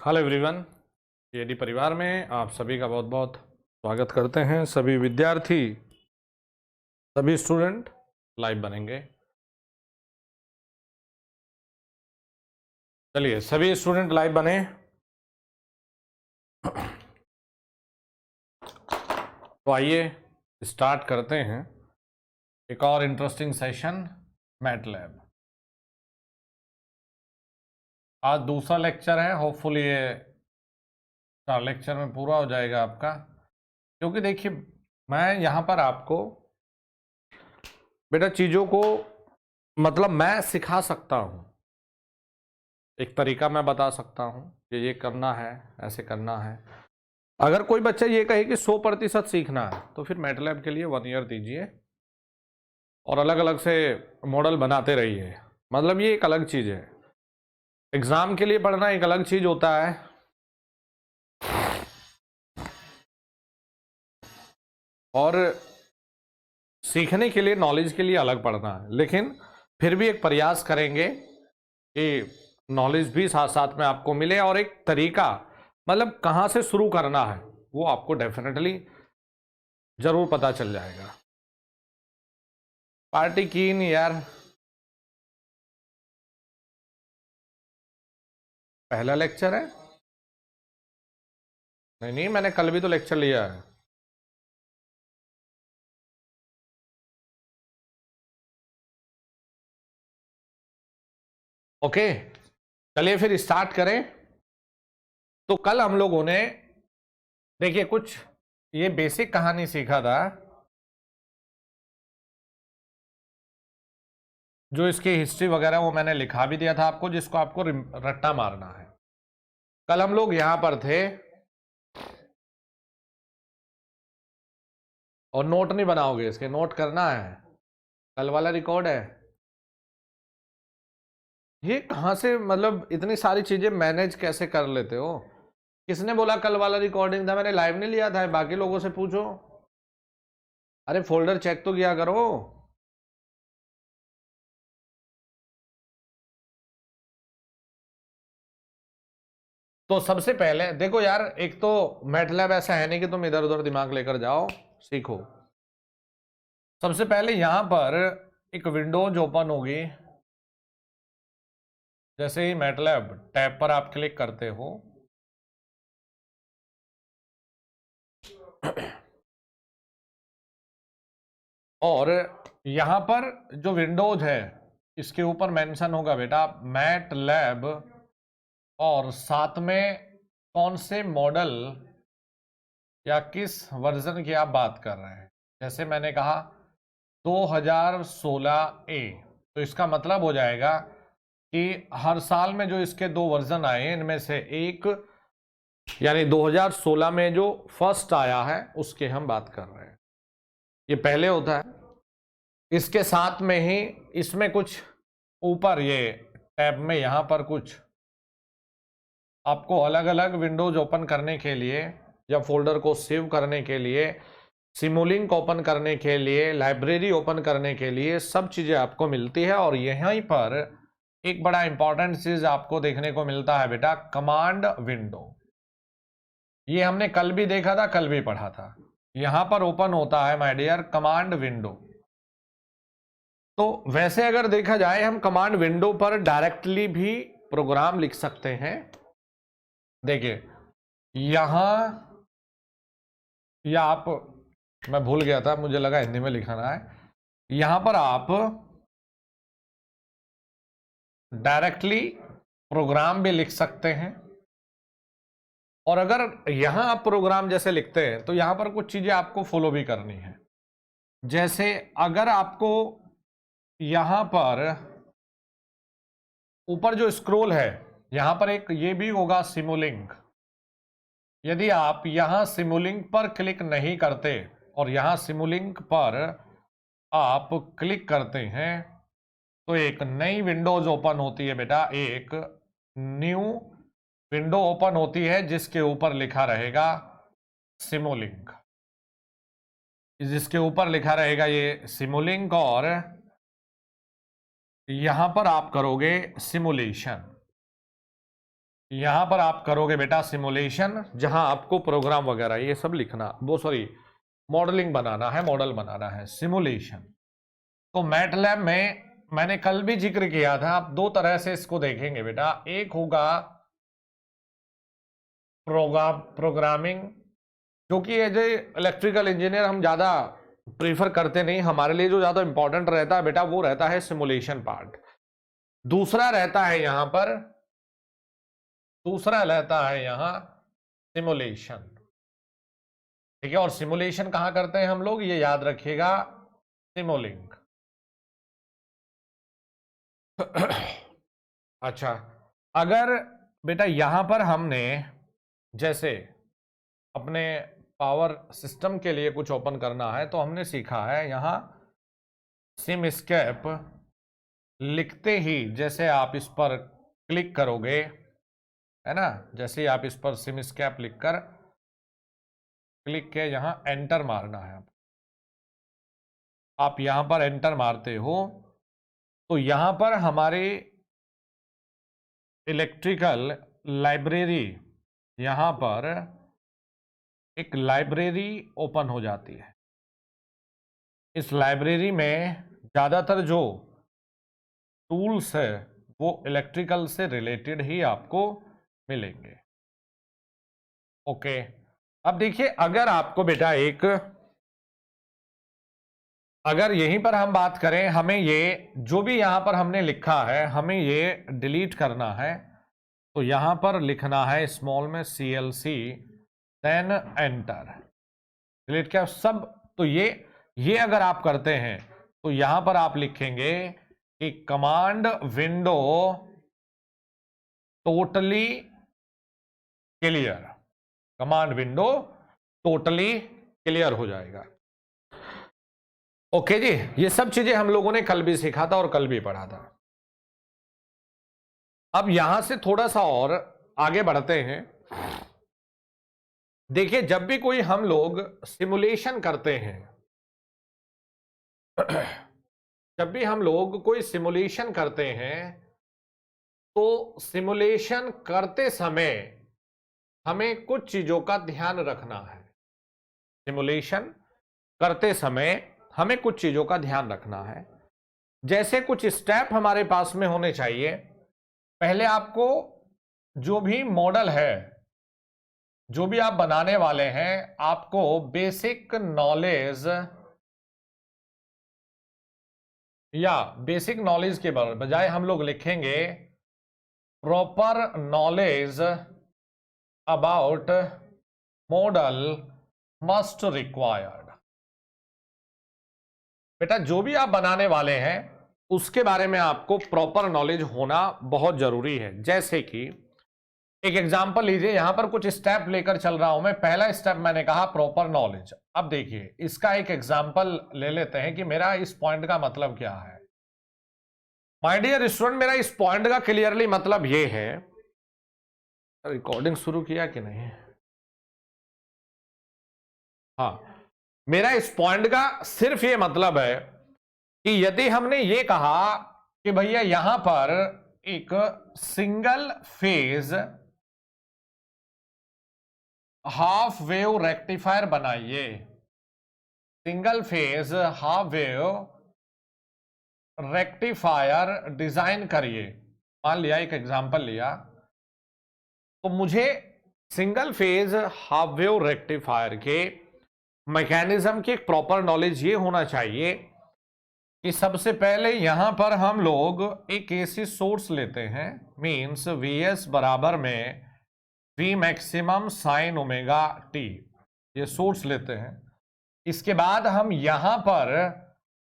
Hello everyone, AD परिवार में आप सभी का बहुत बहुत स्वागत करते हैं। सभी विद्यार्थी, सभी स्टूडेंट लाइव बनेंगे। चलिए सभी स्टूडेंट लाइव बने। तो आइए स्टार्ट करते हैं एक और इंटरेस्टिंग सेशन, मैटलैब। आज दूसरा लेक्चर है। होपफुली ये 4 लेक्चर में पूरा हो जाएगा आपका, क्योंकि देखिए मैं यहाँ पर आपको बेटा चीज़ों को मतलब मैं सिखा सकता हूँ, एक तरीका मैं बता सकता हूँ कि ये करना है, ऐसे करना है। अगर कोई बच्चा ये कहे कि 100% सीखना है तो फिर मैटलैब के लिए 1 ईयर दीजिए और अलग अलग से मॉडल बनाते रहिए। मतलब ये एक अलग चीज़ है। एग्ज़ाम के लिए पढ़ना एक अलग चीज़ होता है और सीखने के लिए, नॉलेज के लिए अलग पढ़ना है। लेकिन फिर भी एक प्रयास करेंगे कि नॉलेज भी साथ साथ में आपको मिले और एक तरीका, मतलब कहाँ से शुरू करना है वो आपको डेफिनेटली ज़रूर पता चल जाएगा। पार्टी की नहीं यार, पहला लेक्चर है। नहीं नहीं, मैंने कल भी तो लेक्चर लिया है। ओके, चलिए फिर स्टार्ट करें। तो कल हम लोगों ने देखिए कुछ ये बेसिक कहानी सीखा था, जो इसकी हिस्ट्री वगैरह वो मैंने लिखा भी दिया था आपको, जिसको आपको रट्टा मारना है। कल हम लोग यहां पर थे और नोट नहीं बनाओगे, इसके नोट करना है, कल वाला रिकॉर्ड है। ये कहां से, मतलब इतनी सारी चीजें मैनेज कैसे कर लेते हो? किसने बोला कल वाला रिकॉर्डिंग था? मैंने लाइव नहीं लिया था, बाकी लोगों से पूछो। अरे फोल्डर चेक तो किया करो। तो सबसे पहले देखो यार, एक तो मैटलैब ऐसा है नहीं कि तुम इधर उधर दिमाग लेकर जाओ, सीखो। सबसे पहले यहां पर एक विंडोज ओपन होगी। जैसे ही मैटलैब टैब पर आप क्लिक करते हो और यहां पर जो विंडोज है इसके ऊपर मेंशन होगा बेटा मैटलैब, और साथ में कौन से मॉडल या किस वर्जन की आप बात कर रहे हैं। जैसे मैंने कहा 2016 ए, तो इसका मतलब हो जाएगा कि हर साल में जो इसके 2 वर्जन आए इनमें से एक, यानी 2016 में जो फर्स्ट आया है उसके हम बात कर रहे हैं। ये पहले होता है। इसके साथ में ही इसमें कुछ ऊपर ये टैब में यहां पर कुछ आपको अलग अलग विंडोज ओपन करने के लिए या फोल्डर को सेव करने के लिए, सिमुलिंक ओपन करने के लिए, लाइब्रेरी ओपन करने के लिए सब चीजें आपको मिलती है। और यहीं पर एक बड़ा इंपॉर्टेंट चीज आपको देखने को मिलता है बेटा, कमांड विंडो। ये हमने कल भी देखा था, कल भी पढ़ा था। यहां पर ओपन होता है माय डियर कमांड विंडो। तो वैसे अगर देखा जाए हम कमांड विंडो पर डायरेक्टली भी प्रोग्राम लिख सकते हैं। देखिए यहां, या आप, मैं भूल गया था, मुझे लगा हिंदी में लिखाना है। यहां पर आप डायरेक्टली प्रोग्राम भी लिख सकते हैं। और अगर यहां आप प्रोग्राम जैसे लिखते हैं तो यहां पर कुछ चीजें आपको फॉलो भी करनी है। जैसे अगर आपको यहां पर ऊपर जो स्क्रॉल है यहां पर एक ये भी होगा सिमुलिंक। यदि आप यहां सिमुलिंक पर क्लिक नहीं करते और यहां सिमुलिंक पर आप क्लिक करते हैं तो एक नई विंडोज ओपन होती है बेटा, एक न्यू विंडो ओपन होती है जिसके ऊपर लिखा रहेगा सिमुलिंक। जिसके ऊपर लिखा रहेगा ये सिमुलिंक और यहां पर आप करोगे सिमुलेशन। यहां पर आप करोगे बेटा सिमुलेशन, जहां आपको प्रोग्राम वगैरह ये सब लिखना, वो सॉरी मॉडलिंग बनाना है, मॉडल बनाना है, सिमुलेशन। तो मैटलैब में मैंने कल भी जिक्र किया था, आप दो तरह से इसको देखेंगे बेटा। एक होगा प्रोग्रामिंग, जो कि एज ए इलेक्ट्रिकल इंजीनियर हम ज्यादा प्रीफर करते नहीं, हमारे लिए जो ज्यादा इंपॉर्टेंट रहता है बेटा वो रहता है सिमुलेशन पार्ट। दूसरा रहता है यहां पर, दूसरा रहता है यहां सिमुलेशन, ठीक है। और सिमुलेशन कहां करते हैं हम लोग, ये याद रखिएगा, सिमुलिंक। अच्छा, अगर बेटा यहां पर हमने जैसे अपने पावर सिस्टम के लिए कुछ ओपन करना है, तो हमने सीखा है यहां सिमस्केप लिखते ही जैसे आप इस पर क्लिक करोगे, है ना, जैसे ही आप इस पर सिमस्केप लिखकर क्लिक के यहां एंटर मारना है, आप यहां पर एंटर मारते हो तो यहां पर हमारी इलेक्ट्रिकल लाइब्रेरी, यहां पर एक लाइब्रेरी ओपन हो जाती है। इस लाइब्रेरी में ज्यादातर जो टूल्स है वो इलेक्ट्रिकल से रिलेटेड ही आपको मिलेंगे। ओके, अब देखिए, अगर आपको बेटा एक, अगर यहीं पर हम बात करें, हमें ये जो भी यहां पर हमने लिखा है हमें ये डिलीट करना है, तो यहां पर लिखना है स्मॉल में CLC, देन एंटर, डिलीट क्या सब। तो ये अगर आप करते हैं तो यहां पर आप लिखेंगे कि command window totally clear, command window totally clear हो जाएगा। ओके जी, ये सब चीजें हम लोगों ने कल भी सीखा था और कल भी पढ़ा था। अब यहां से थोड़ा सा और आगे बढ़ते हैं। देखिए, जब भी कोई हम लोग सिमुलेशन करते हैं, जब भी हम लोग कोई सिमुलेशन करते हैं, तो सिमुलेशन करते समय हमें कुछ चीजों का ध्यान रखना है। सिमुलेशन करते समय हमें कुछ चीजों का ध्यान रखना है, जैसे कुछ स्टेप हमारे पास में होने चाहिए। पहले आपको जो भी मॉडल है, जो भी आप बनाने वाले हैं, आपको बेसिक नॉलेज, या बेसिक नॉलेज के बजाय हम लोग लिखेंगे proper knowledge about model must required. बेटा जो भी आप बनाने वाले हैं उसके बारे में आपको प्रॉपर नॉलेज होना बहुत जरूरी है। जैसे कि एक एग्जांपल लीजिए, यहां पर कुछ स्टेप लेकर चल रहा हूं मैं। पहला स्टेप मैंने कहा प्रॉपर नॉलेज। अब देखिए, इसका एक एग्जांपल ले लेते हैं कि मेरा इस पॉइंट का मतलब क्या है। माय डियर स्टूडेंट, मेरा इस पॉइंट का क्लियरली मतलब ये है, रिकॉर्डिंग शुरू किया कि नहीं, हाँ, मेरा इस पॉइंट का सिर्फ ये मतलब है कि यदि हमने ये कहा कि भैया यहां पर एक single phase half wave rectifier बनाइए, single phase half wave rectifier design करिए, मान लिया, एक एग्जांपल लिया, तो मुझे single phase half wave rectifier के मैकेनिज्म की एक प्रॉपर नॉलेज ये होना चाहिए कि सबसे पहले यहां पर हम लोग एक एसी सोर्स लेते हैं, मींस Vs बराबर में V maximum sine omega T, ये सोर्स लेते हैं। इसके बाद हम यहां पर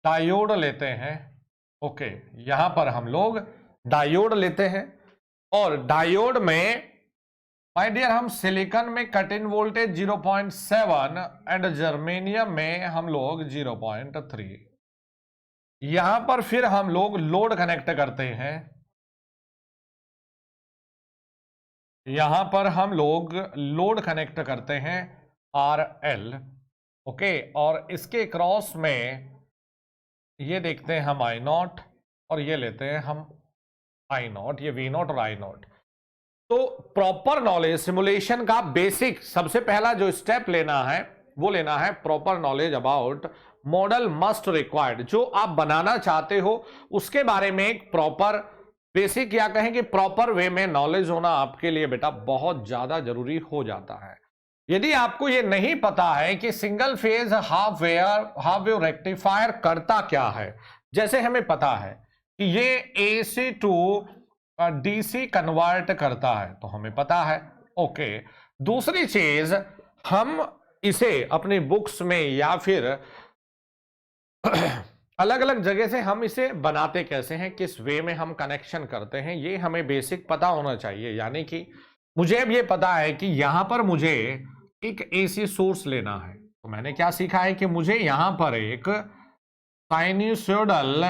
डायोड लेते हैं। ओके, यहां पर हम लोग डायोड लेते हैं, और डायोड में माय डियर हम सिलिकॉन में cut in voltage 0.7 and germanium में हम लोग 0.3। यहां पर फिर हम लोग लोड कनेक्ट करते हैं, यहां पर हम लोग लोड कनेक्ट करते हैं RL। ओके, और इसके क्रॉस में ये देखते हैं हम I0, और ये लेते हैं हम I0, ये V0 और I0। तो प्रॉपर नॉलेज सिमुलेशन का बेसिक सबसे पहला जो स्टेप लेना है वो लेना है proper knowledge about model must required. जो आप बनाना चाहते हो उसके बारे में एक प्रॉपर बेसिक या कहें कि प्रॉपर वे में नॉलेज होना आपके लिए बेटा बहुत ज्यादा जरूरी हो जाता है। यदि आपको यह नहीं पता है कि single phase half wave rectifier करता क्या है, जैसे हमें पता है कि ये AC टू DC कन्वर्ट करता है तो हमें पता है, ओके। दूसरी चीज, हम इसे अपनी बुक्स में या फिर अलग अलग जगह से हम इसे बनाते कैसे हैं, किस वे में हम कनेक्शन करते हैं, ये हमें बेसिक पता होना चाहिए। यानी कि मुझे अब ये पता है कि यहां पर मुझे एक AC सोर्स लेना है, तो मैंने क्या सीखा है कि मुझे यहां पर एक साइनसॉइडल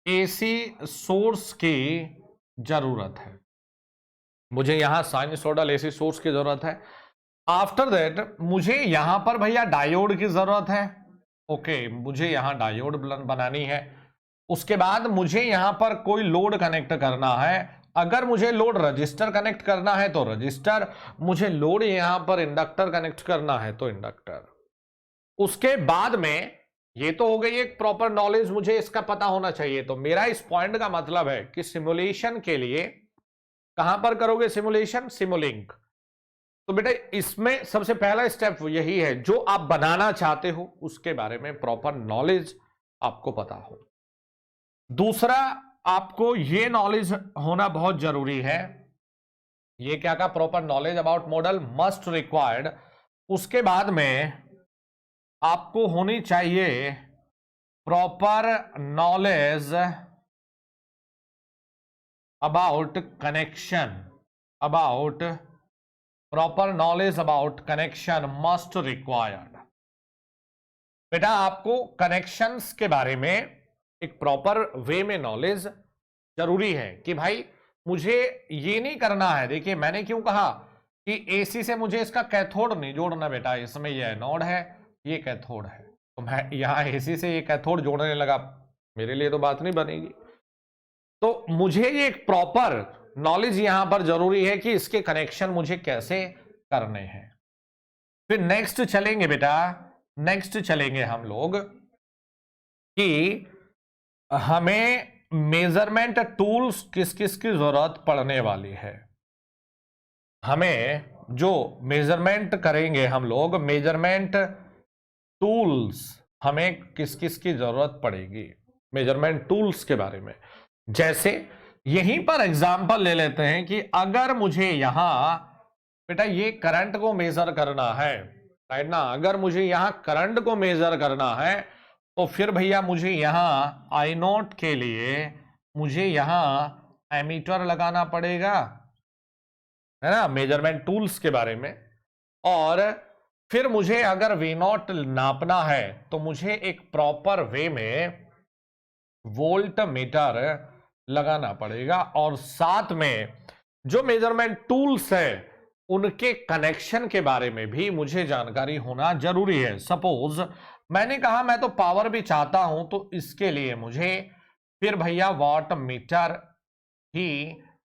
AC सोर्स की जरूरत है। मुझे यहां साइनसॉइडल AC सोर्स की जरूरत है। आफ्टर दैट मुझे यहां पर भैया डायोड की जरूरत है, ओके। मुझे यहां डायोड बनानी है। उसके बाद मुझे यहां पर कोई लोड कनेक्ट करना है। अगर मुझे लोड रजिस्टर कनेक्ट करना है तो रजिस्टर, मुझे लोड यहां पर इंडक्टर कनेक्ट करना है तो इंडक्टर। उसके बाद में ये तो हो गई एक प्रॉपर नॉलेज, मुझे इसका पता होना चाहिए। तो मेरा इस पॉइंट का मतलब है कि सिमुलेशन के लिए कहां पर करोगे सिमुलेशन, सिमुलिंक। तो बेटा इसमें सबसे पहला स्टेप यही है, जो आप बनाना चाहते हो उसके बारे में प्रॉपर नॉलेज आपको पता हो। दूसरा, आपको यह नॉलेज होना बहुत जरूरी है, ये क्या का proper knowledge about model must required. उसके बाद में आपको होनी चाहिए proper knowledge about connection, about proper knowledge about connection must required. बेटा आपको कनेक्शंस के बारे में एक प्रॉपर वे में नॉलेज जरूरी है कि भाई मुझे ये नहीं करना है। देखिए मैंने क्यों कहा कि AC से मुझे इसका कैथोड नहीं जोड़ना बेटा, इसमें ये एनोड है ये कैथोड है, तो मैं यहां AC से ये कैथोड जोड़ने लगा, मेरे लिए तो बात नहीं बनेगी। तो मुझे ये एक प्रॉपर नॉलेज यहां पर जरूरी है कि इसके कनेक्शन मुझे कैसे करने हैं। फिर नेक्स्ट चलेंगे बेटा, नेक्स्ट चलेंगे हम लोग कि हमें मेजरमेंट टूल्स किस किस की जरूरत पड़ने वाली है। हमें जो मेजरमेंट करेंगे हम लोग, मेजरमेंट टूल्स हमें किस किस की जरूरत पड़ेगी, मेजरमेंट टूल्स के बारे में। जैसे यहीं पर एग्जांपल ले लेते हैं कि अगर मुझे यहां बेटा ये करंट को मेजर करना है, राइट ना, अगर मुझे यहां करंट को मेजर करना है तो फिर भैया मुझे यहां I0 के लिए मुझे यहां एमीटर लगाना पड़ेगा, है ना, मेजरमेंट टूल्स के बारे में। और फिर मुझे अगर V0 नापना है तो मुझे एक प्रॉपर वे में वोल्ट मीटर लगाना पड़ेगा। और साथ में जो मेजरमेंट टूल्स है उनके कनेक्शन के बारे में भी मुझे जानकारी होना जरूरी है। सपोज मैंने कहा मैं तो पावर भी चाहता हूं, तो इसके लिए मुझे फिर भैया वाट मीटर ही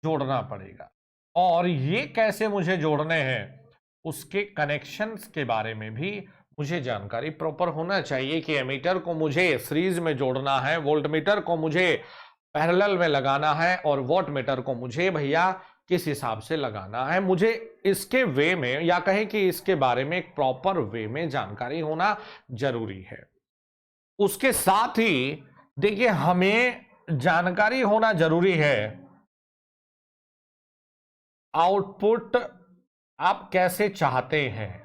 जोड़ना पड़ेगा। और ये कैसे मुझे जोड़ने हैं उसके कनेक्शंस के बारे में भी मुझे जानकारी प्रॉपर होना चाहिए कि एमीटर को मुझे सीरीज में जोड़ना है, वोल्ट मीटर को मुझे पैरेलल में लगाना है, और वॉट मीटर को मुझे भैया किस हिसाब से लगाना है। मुझे इसके वे में या कहें कि इसके बारे में एक प्रॉपर वे में जानकारी होना जरूरी है। उसके साथ ही देखिए हमें जानकारी होना जरूरी है आउटपुट आप कैसे चाहते हैं,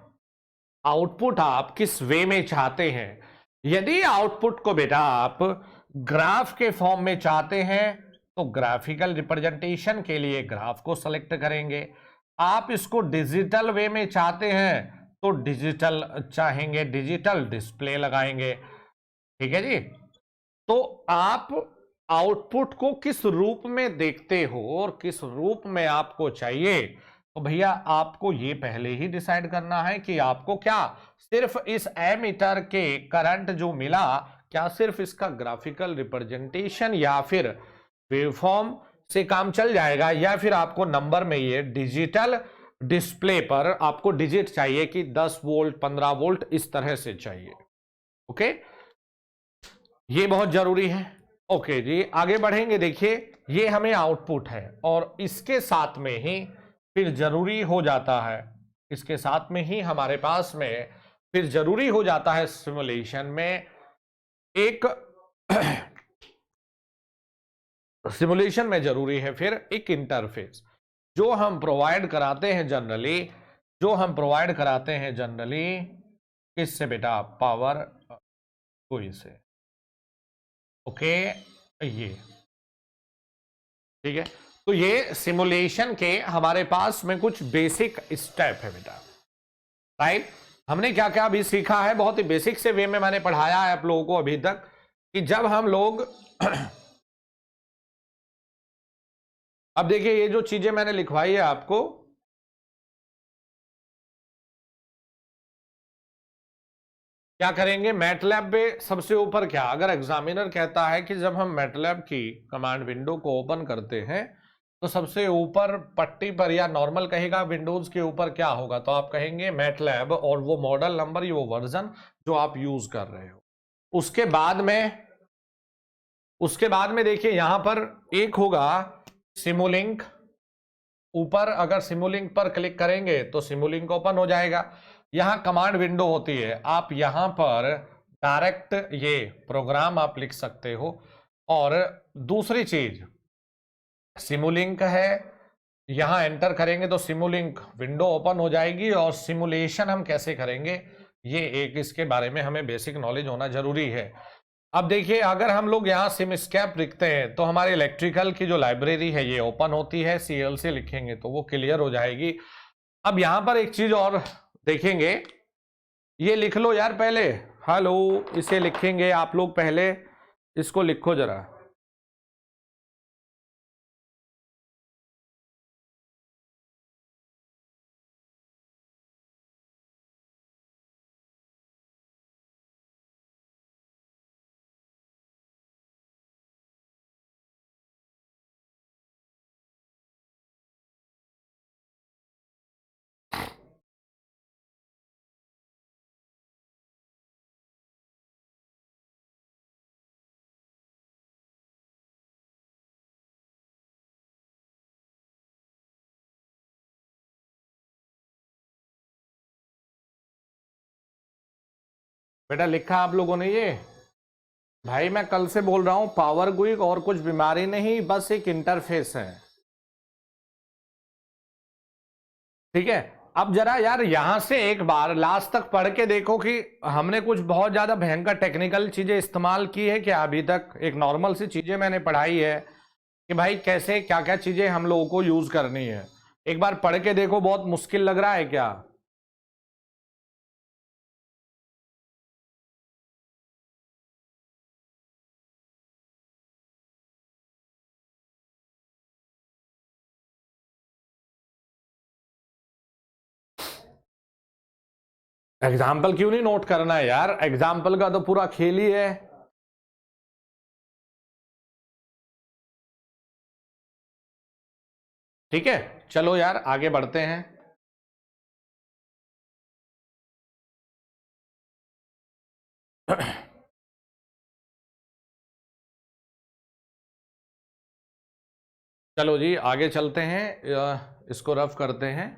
आउटपुट आप किस वे में चाहते हैं। यदि आउटपुट को बेटा आप ग्राफ के फॉर्म में चाहते हैं तो ग्राफिकल रिप्रेजेंटेशन के लिए ग्राफ को सेलेक्ट करेंगे। आप इसको डिजिटल वे में चाहते हैं तो डिजिटल चाहेंगे, डिजिटल डिस्प्ले लगाएंगे, ठीक है जी। तो आप आउटपुट को किस रूप में देखते हो और किस रूप में आपको चाहिए, तो भैया आपको ये पहले ही डिसाइड करना है कि आपको क्या सिर्फ इस एमीटर के करंट जो मिला क्या सिर्फ इसका ग्राफिकल रिप्रेजेंटेशन या फिर वेवफॉर्म से काम चल जाएगा, या फिर आपको नंबर में ये डिजिटल डिस्प्ले पर आपको डिजिट चाहिए कि 10 वोल्ट 15 वोल्ट इस तरह से चाहिए। ओके, ये बहुत जरूरी है। ओके जी, आगे बढ़ेंगे। देखिए ये हमें आउटपुट है, और इसके साथ में ही फिर जरूरी हो जाता है, इसके साथ में ही हमारे पास में फिर जरूरी हो जाता है सिमुलेशन में एक सिमुलेशन में जरूरी है फिर एक इंटरफेस जो हम प्रोवाइड कराते हैं जनरली, किससे बेटा, पावर कोई से। ओके, ये ठीक है। तो ये सिमुलेशन के हमारे पास में कुछ बेसिक स्टेप है बेटा, राइट। हमने क्या क्या अभी सीखा है, बहुत ही बेसिक से वे में मैंने पढ़ाया है आप लोगों को अभी तक, कि जब हम लोग अब देखिए ये जो चीजें मैंने लिखवाई है आपको, क्या करेंगे मैटलैब पे सबसे ऊपर क्या, अगर एग्जामिनर कहता है कि जब हम मैटलैब की कमांड विंडो को ओपन करते हैं तो सबसे ऊपर पट्टी पर, या नॉर्मल कहेगा विंडोज के ऊपर क्या होगा, तो आप कहेंगे मैटलैब और वो मॉडल नंबर, वो वर्जन जो आप यूज कर रहे हो। उसके बाद में देखिए यहां पर एक होगा सिमुलिंक, ऊपर अगर सिमुलिंक पर क्लिक करेंगे तो सिमुलिंक ओपन हो जाएगा। यहां कमांड विंडो होती है, आप यहां पर डायरेक्ट ये प्रोग्राम आप लिख सकते हो। और दूसरी चीज सिमुलिंक है, यहां एंटर करेंगे तो सिमुलिंक विंडो ओपन हो जाएगी। और सिमुलेशन हम कैसे करेंगे, ये एक इसके बारे में हमें बेसिक नॉलेज होना जरूरी है। अब देखिए अगर हम लोग यहाँ सिमस्कैप लिखते हैं तो हमारे इलेक्ट्रिकल की जो लाइब्रेरी है ये ओपन होती है, CLC लिखेंगे तो वो क्लियर हो जाएगी। अब यहाँ पर एक चीज और देखेंगे, ये लिख लो यार पहले, हेलो, इसे लिखेंगे आप लोग, पहले इसको लिखो जरा। बेटा लिखा आप लोगों ने ये, भाई मैं कल से बोल रहा हूं पावर क्विक और कुछ बीमारी नहीं, बस एक इंटरफेस है, ठीक है। अब जरा यार यहां से एक बार लास्ट तक पढ़ के देखो कि हमने कुछ बहुत ज्यादा भयंकर टेक्निकल चीजें इस्तेमाल की है क्या अभी तक, एक नॉर्मल सी चीजें मैंने पढ़ाई है कि भाई कैसे क्या क्या चीजें हम लोगों को यूज करनी है। एक बार पढ़ के देखो, बहुत मुश्किल लग रहा है क्या? एग्जाम्पल क्यों नहीं नोट करना है यार, एग्जाम्पल का तो पूरा खेल ही है। ठीक है, चलो यार आगे बढ़ते हैं। चलो जी आगे चलते हैं, इसको रफ करते हैं।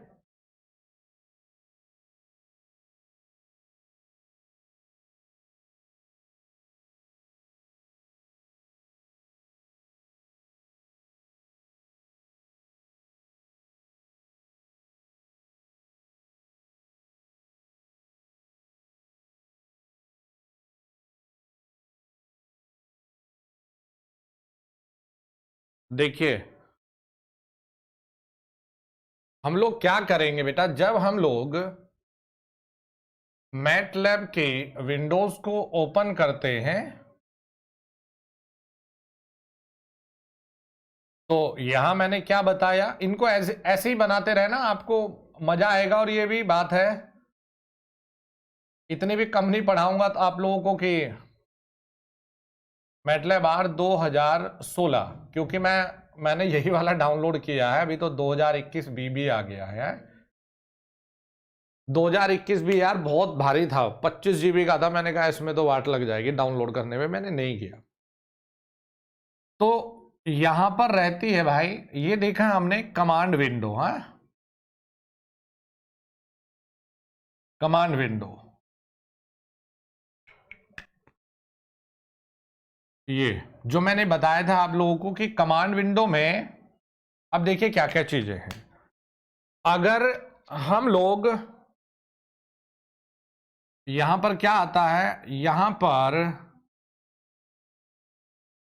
देखिए हम लोग क्या करेंगे बेटा, जब हम लोग मैटलैब के विंडोज को ओपन करते हैं तो यहां मैंने क्या बताया, इनको ऐसे ही बनाते रहना, आपको मजा आएगा। और ये भी बात है, इतनी भी कम नहीं पढ़ाऊंगा तो आप लोगों को कि मैटलैब R 2016, क्योंकि मैं मैंने यही वाला डाउनलोड किया है। अभी तो 2021 बीबी आ गया है। 2021 भी यार बहुत भारी था, 25 GB का था। मैंने कहा इसमें तो वाट लग जाएगी डाउनलोड करने में, मैंने नहीं किया। तो यहां पर रहती है भाई, ये देखा हमने कमांड विंडो। हाँ, कमांड विंडो, ये जो मैंने बताया था आप लोगों को कि कमांड विंडो में अब देखिए क्या क्या चीजें हैं। अगर हम लोग यहां पर क्या आता है, यहां पर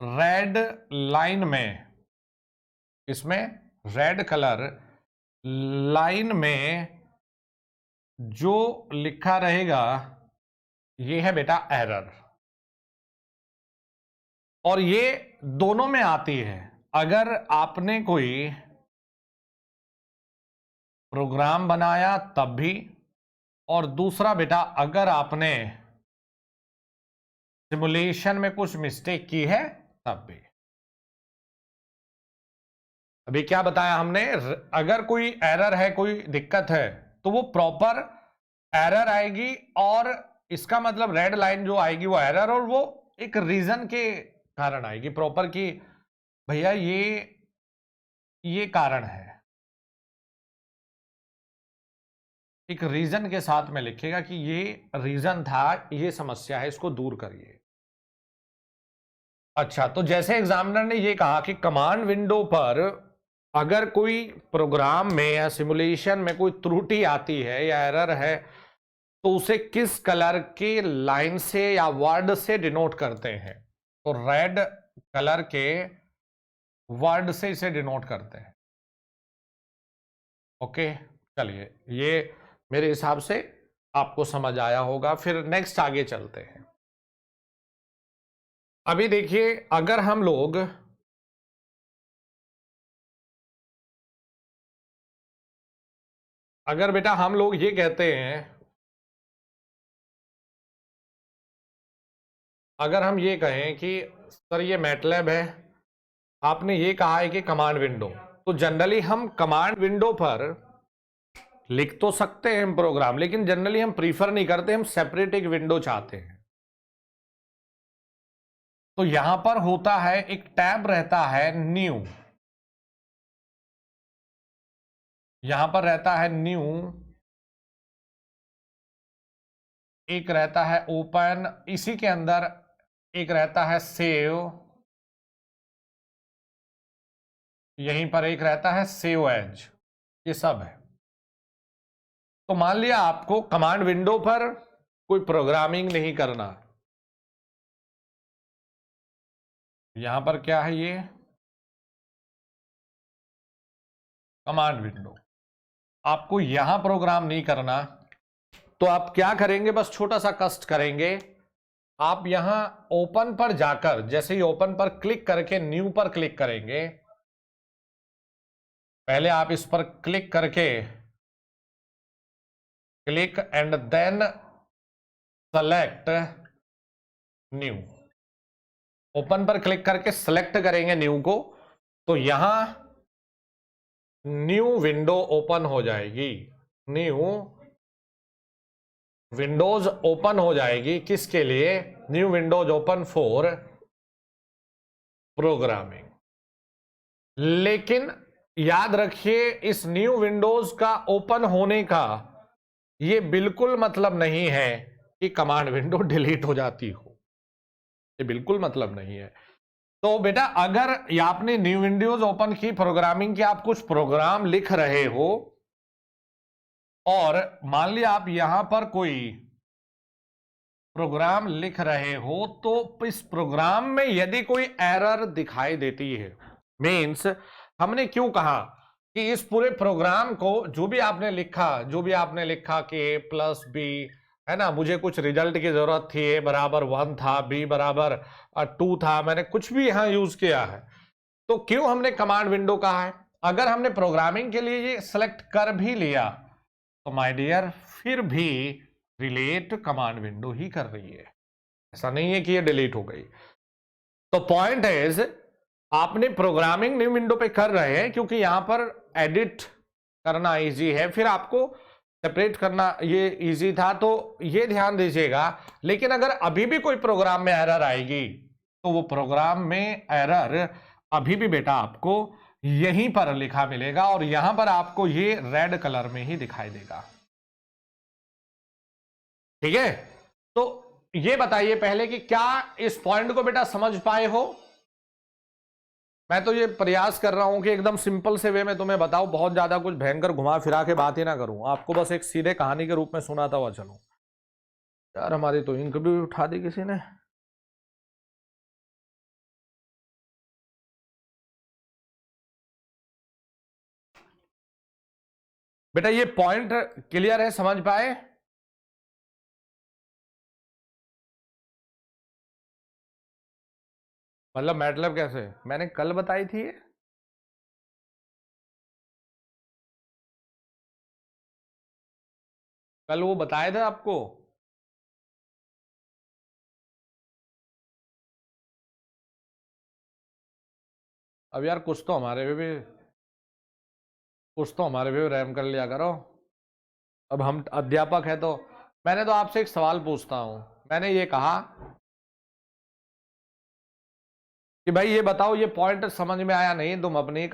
रेड लाइन में, इसमें रेड कलर लाइन में जो लिखा रहेगा ये है बेटा एरर। और ये दोनों में आती है। अगर आपने कोई प्रोग्राम बनाया तब भी, और दूसरा बेटा अगर आपने सिमुलेशन में कुछ मिस्टेक की है तब भी। अभी क्या बताया हमने, अगर कोई एरर है, कोई दिक्कत है, तो वो प्रॉपर एरर आएगी। और इसका मतलब रेड लाइन जो आएगी वो एरर, और वो एक रीजन के कारण आएगी प्रॉपर कि भैया ये कारण है। एक रीजन के साथ में लिखेगा कि ये रीजन था, ये समस्या है, इसको दूर करिए। अच्छा, तो जैसे एग्जामिनर ने ये कहा कि कमांड विंडो पर अगर कोई प्रोग्राम में या सिमुलेशन में कोई त्रुटि आती है या एरर है, तो उसे किस कलर के लाइन से या वर्ड से डिनोट करते हैं। तो रेड कलर के वर्ड से इसे डिनोट करते हैं। ओके, चलिए, ये मेरे हिसाब से आपको समझ आया होगा। फिर नेक्स्ट आगे चलते हैं। अभी देखिए, अगर हम लोग अगर बेटा हम लोग ये कहते हैं, अगर हम ये कहें कि सर ये मैटलैब है, आपने ये कहा है कि कमांड विंडो, तो जनरली हम कमांड विंडो पर लिख तो सकते हैं हम प्रोग्राम, लेकिन जनरली हम प्रीफर नहीं करते, हम सेपरेट एक विंडो चाहते हैं। तो यहां पर होता है, एक टैब रहता है न्यू, यहां पर रहता है न्यू, एक रहता है ओपन, इसी के अंदर एक रहता है सेव, यहीं पर एक रहता है सेव एज, ये सब है। तो मान लिया आपको कमांड विंडो पर कोई प्रोग्रामिंग नहीं करना, यहां पर क्या है, ये कमांड विंडो, आपको यहां प्रोग्राम नहीं करना, तो आप क्या करेंगे, बस छोटा सा कष्ट करेंगे। आप यहां ओपन पर जाकर, जैसे ही ओपन पर क्लिक करके न्यू पर क्लिक करेंगे, पहले आप इस पर क्लिक करके click and then select new, open पर क्लिक करके सेलेक्ट करेंगे न्यू को, तो यहां न्यू विंडो ओपन हो जाएगी, न्यू विंडोज ओपन हो जाएगी। किसके लिए, new Windows open for programming. लेकिन याद रखिए, इस न्यू विंडोज का ओपन होने का ये बिल्कुल मतलब नहीं है कि कमांड विंडो डिलीट हो जाती हो, ये बिल्कुल मतलब नहीं है। तो बेटा अगर आपने न्यू विंडोज ओपन की, प्रोग्रामिंग की, आप कुछ प्रोग्राम लिख रहे हो, और मान लिया आप यहां पर कोई प्रोग्राम लिख रहे हो, तो इस प्रोग्राम में यदि कोई एरर दिखाई देती है, मीन्स हमने क्यों कहा कि इस पूरे प्रोग्राम को जो भी आपने लिखा कि a प्लस बी, है ना, मुझे कुछ रिजल्ट की जरूरत थी, a बराबर 1 था, b बराबर 2 था, मैंने कुछ भी यहां यूज किया है, तो क्यों हमने कमांड विंडो कहा है। अगर हमने प्रोग्रामिंग के लिए ये सिलेक्ट कर भी लिया, तो माय डियर फिर भी रिलेट कमांड विंडो ही कर रही है, ऐसा नहीं है कि ये डिलीट हो गई। तो पॉइंट इज, आपने प्रोग्रामिंग न्यू विंडो पे कर रहे हैं क्योंकि यहां पर एडिट करना इजी है, फिर आपको सेपरेट करना ये इजी था, तो ये ध्यान दीजिएगा। लेकिन अगर अभी भी कोई प्रोग्राम में एरर आएगी तो वो प्रोग्राम में एरर अभी भी बेटा आपको यहीं पर लिखा मिलेगा और यहां पर आपको ये रेड कलर में ही दिखाई देगा। ठीक है, तो ये बताइए पहले कि क्या इस पॉइंट को बेटा समझ पाए हो। मैं तो ये प्रयास कर रहा हूं कि एकदम सिंपल से वे में तुम्हें बताऊं, बहुत ज्यादा कुछ भयंकर घुमा फिरा के बात ही ना करूं, आपको बस एक सीधे कहानी के रूप में सुनाता हुआ चलूं। यार हमारी तो इंक भी उठा दी किसी ने। बेटा ये पॉइंट क्लियर है, समझ पाए। मतलब मैटलब कैसे मैंने कल बताई थी, कल वो बताए थे आपको। अब यार कुछ तो हमारे भी कुछ तो हमारे भी रैम कर लिया करो। अब हम अध्यापक है तो मैंने तो आपसे एक सवाल पूछता हूं, मैंने ये कहा कि भाई ये बताओ ये पॉइंट समझ में आया नहीं, तुम अपनी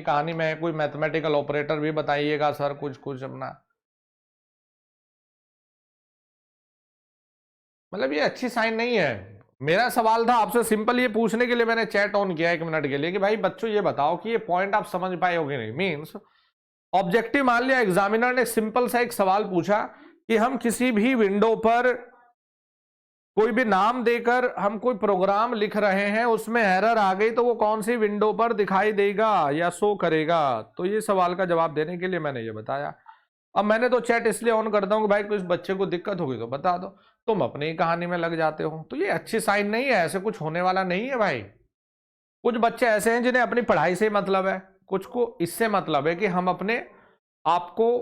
कहानी में कोई मैथमेटिकल ऑपरेटर भी बताइएगा सर, कुछ कुछ अपना। मतलब ये अच्छी साइन नहीं है। मेरा सवाल था आपसे सिंपल ये पूछने के लिए, मैंने चैट ऑन किया 1 मिनट के लिए कि भाई बच्चों ये बताओ कि ये पॉइंट आप समझ पाए हो कि नहीं। मींस ऑब्जेक्टिव मान लिया एग्जामिनर ने सिंपल सा एक सवाल पूछा कि हम किसी भी विंडो पर कोई भी नाम देकर हम कोई प्रोग्राम लिख रहे हैं, उसमें एरर आ गई तो वो कौन सी विंडो पर दिखाई देगा या शो करेगा। तो ये सवाल का जवाब देने के लिए मैंने ये बताया। अब मैंने तो चैट इसलिए ऑन करता हूं कि भाई कुछ बच्चे को दिक्कत होगी तो बता दो, तुम अपनी कहानी में लग जाते हो, तो ये अच्छी साइन नहीं है, ऐसे कुछ होने वाला नहीं है भाई। कुछ बच्चे ऐसे हैं जिन्हें अपनी पढ़ाई से मतलब है, कुछ को इससे मतलब है कि हम अपने आपको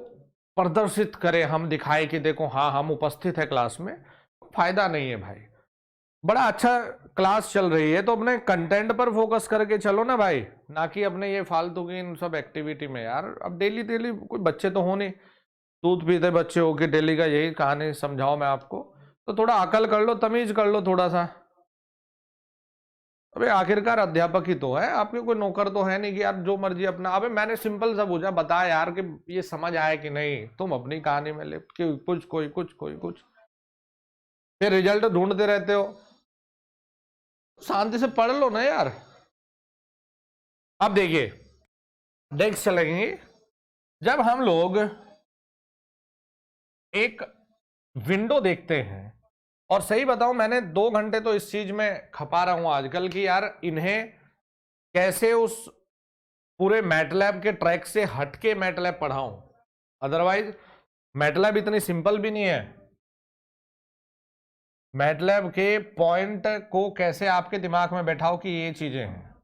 प्रदर्शित करें, हम दिखाए कि देखो हाँ हम उपस्थित है क्लास में। फायदा नहीं है भाई। बड़ा अच्छा क्लास चल रही है तो अपने कंटेंट पर फोकस करके चलो ना भाई, ना कि अपने ये फालतू की इन सब एक्टिविटी में। यार अब डेली डेली कोई बच्चे तो हो नहीं, दूध पीते बच्चे हो कि डेली का यही कहानी समझाओ मैं आपको, तो थोड़ा अकल कर लो, तमीज कर लो थोड़ा सा। अबे आखिरकार अध्यापक ही तो है, आपके कोई नौकर तो है नहीं कि यार जो मर्जी अपना। अबे मैंने सिंपल सा पूछा, बता यार कि ये समझ आया कि नहीं, तुम अपनी कहानी में ले कि कुछ कोई कुछ कोई कुछ, फिर रिजल्ट ढूंढते रहते हो। शांति से पढ़ लो ना यार। अब देखिए नेक्स्ट चलेंगे, जब हम लोग एक विंडो देखते हैं, और सही बताऊं मैंने 2 घंटे तो इस चीज में खपा रहा हूं आजकल कि यार इन्हें कैसे उस पूरे मैटलैब के ट्रैक से हटके मैटलैब पढ़ाऊं। अदरवाइज मैटलैब इतनी सिंपल भी नहीं है। मैटलैब के पॉइंट को कैसे आपके दिमाग में बैठाओ कि ये चीजें हैं।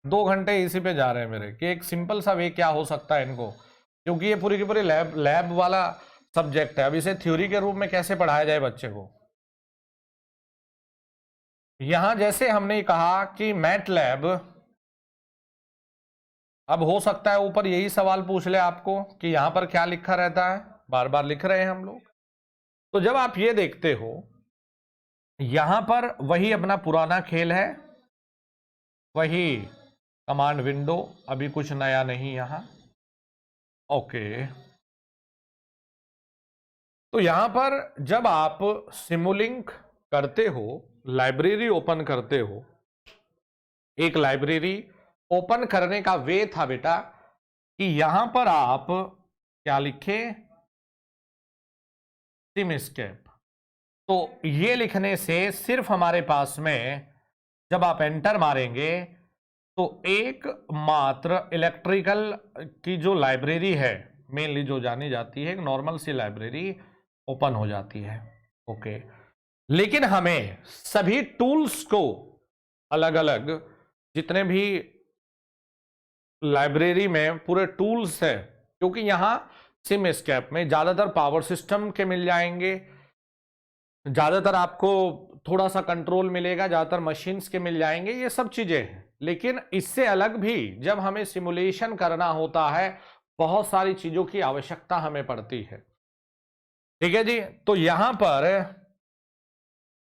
2 घंटे इसी पे जा रहे हैं मेरे कि एक सिंपल सा वे क्या हो सकता है इनको, क्योंकि ये पूरी की पूरी लैब वाला सब्जेक्ट है। अब इसे थ्योरी के रूप में कैसे पढ़ाया जाए बच्चे को। यहां जैसे हमने कहा कि मैटलैब, अब हो सकता है ऊपर यही सवाल पूछ ले आपको कि यहां पर क्या लिखा रहता है, बार बार लिख रहे हैं हम लोग। तो जब आप ये देखते हो यहां पर वही अपना पुराना खेल है, वही कमांड विंडो, अभी कुछ नया नहीं यहां। ओके, तो यहां पर जब आप सिमुलिंक करते हो, लाइब्रेरी ओपन करते हो, एक लाइब्रेरी ओपन करने का वे था बेटा कि यहां पर आप क्या लिखे, सिमस्केप। तो ये लिखने से सिर्फ हमारे पास में जब आप एंटर मारेंगे तो एक मात्र इलेक्ट्रिकल की जो लाइब्रेरी है मेनली जो जानी जाती है, एक नॉर्मल सी लाइब्रेरी ओपन हो जाती है। ओके, लेकिन हमें सभी टूल्स को अलग अलग, जितने भी लाइब्रेरी में पूरे टूल्स है, क्योंकि यहां सिमस्केप में ज्यादातर पावर सिस्टम के मिल जाएंगे, ज्यादातर आपको थोड़ा सा कंट्रोल मिलेगा, ज़्यादातर मशीन्स के मिल जाएंगे, ये सब चीज़ें हैं। लेकिन इससे अलग भी जब हमें सिमुलेशन करना होता है, बहुत सारी चीज़ों की आवश्यकता हमें पड़ती है। ठीक है जी। तो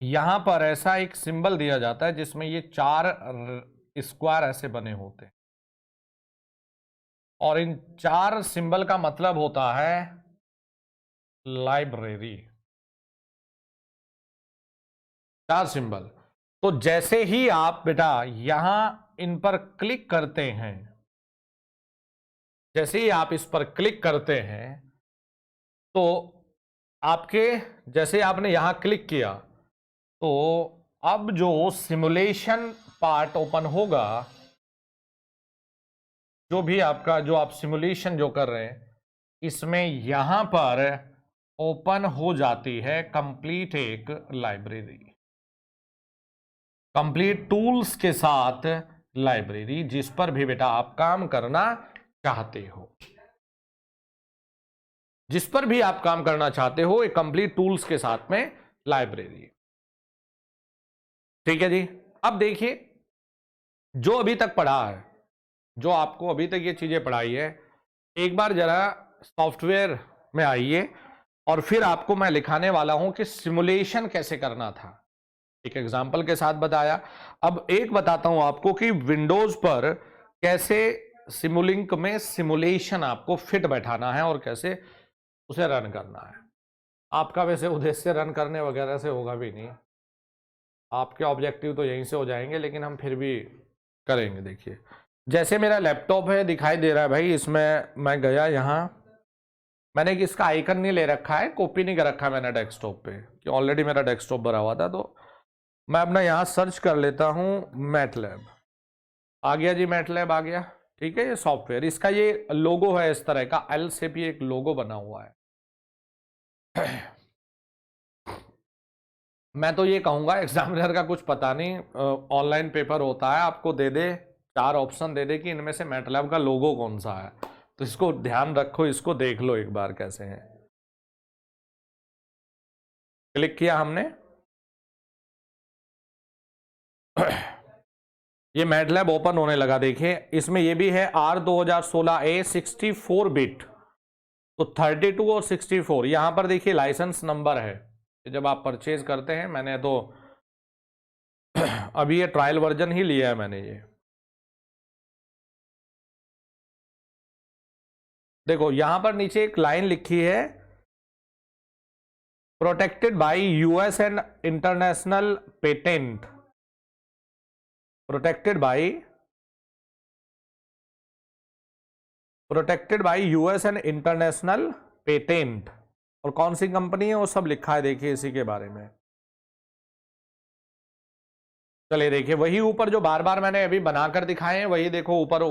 यहां पर ऐसा एक सिंबल दिया जाता है जिसमें ये 4 स्क्वायर ऐसे बने होते हैं, और इन 4 सिंबल का मतलब होता है लाइब्रेरी। 4 सिंबल। तो जैसे ही आप बेटा यहां इन पर क्लिक करते हैं, जैसे ही आप इस पर क्लिक करते हैं, तो आपके, जैसे आपने यहां क्लिक किया, तो अब जो सिमुलेशन पार्ट ओपन होगा, जो भी आपका, जो आप सिमुलेशन जो कर रहे हैं, इसमें यहां पर ओपन हो जाती है कंप्लीट एक लाइब्रेरी, कंप्लीट टूल्स के साथ लाइब्रेरी, जिस पर भी बेटा आप काम करना चाहते हो, जिस पर भी आप काम करना चाहते हो, एक कंप्लीट टूल्स के साथ में लाइब्रेरी। ठीक है जी। अब देखिए, जो अभी तक पढ़ा है, जो आपको अभी तक ये चीजें पढ़ाई है, एक बार जरा सॉफ्टवेयर में आइए, और फिर आपको मैं लिखाने वाला हूं कि सिमुलेशन कैसे करना था। एक एग्जांपल के साथ बताया। अब एक बताता हूं आपको कि विंडोज पर कैसे सिमुलिंक में सिमुलेशन आपको फिट बैठाना है और कैसे उसे रन करना है। आपका वैसे उद्देश्य रन करने वगैरह से होगा भी नहीं, आपके ऑब्जेक्टिव तो यहीं से हो जाएंगे, लेकिन हम फिर भी करेंगे। देखिए, जैसे मेरा लैपटॉप है, दिखाई दे रहा है भाई, इसमें मैं गया, यहाँ मैंने इसका आइकन नहीं ले रखा है, कॉपी नहीं कर रखा मैंने डेस्कटॉप पे, कि ऑलरेडी मेरा डेस्कटॉप भरा हुआ था। तो मैं अपना यहाँ सर्च कर लेता हूँ मैटलैब। आ गया जी, मैटलैब आ गया। ठीक है, ये सॉफ्टवेयर, इसका ये लोगो है इस तरह का, एल से भी एक लोगो बना हुआ है। मैं तो ये कहूंगा, एग्जामिनर का कुछ पता नहीं, ऑनलाइन पेपर होता है, आपको दे दे 4 ऑप्शन दे दे कि इनमें से मैटलैब का लोगो कौन सा है, तो इसको ध्यान रखो, इसको देख लो एक बार कैसे है। क्लिक किया हमने, ये मैटलैब ओपन होने लगा। देखिए, इसमें ये भी है R2016A 64 बिट, तो 32 और 64। यहां पर देखिए लाइसेंस नंबर है, जब आप परचेज करते हैं, मैंने तो अभी ये ट्रायल वर्जन ही लिया है मैंने। ये देखो, यहां पर नीचे एक लाइन लिखी है, protected by US and international patent, protected by US and international patent, और कौन सी कंपनी है वो सब लिखा है, देखिए इसी के बारे में। चलिए देखिए, वही ऊपर जो बार बार मैंने अभी बनाकर दिखाए हैं, वही देखो ऊपर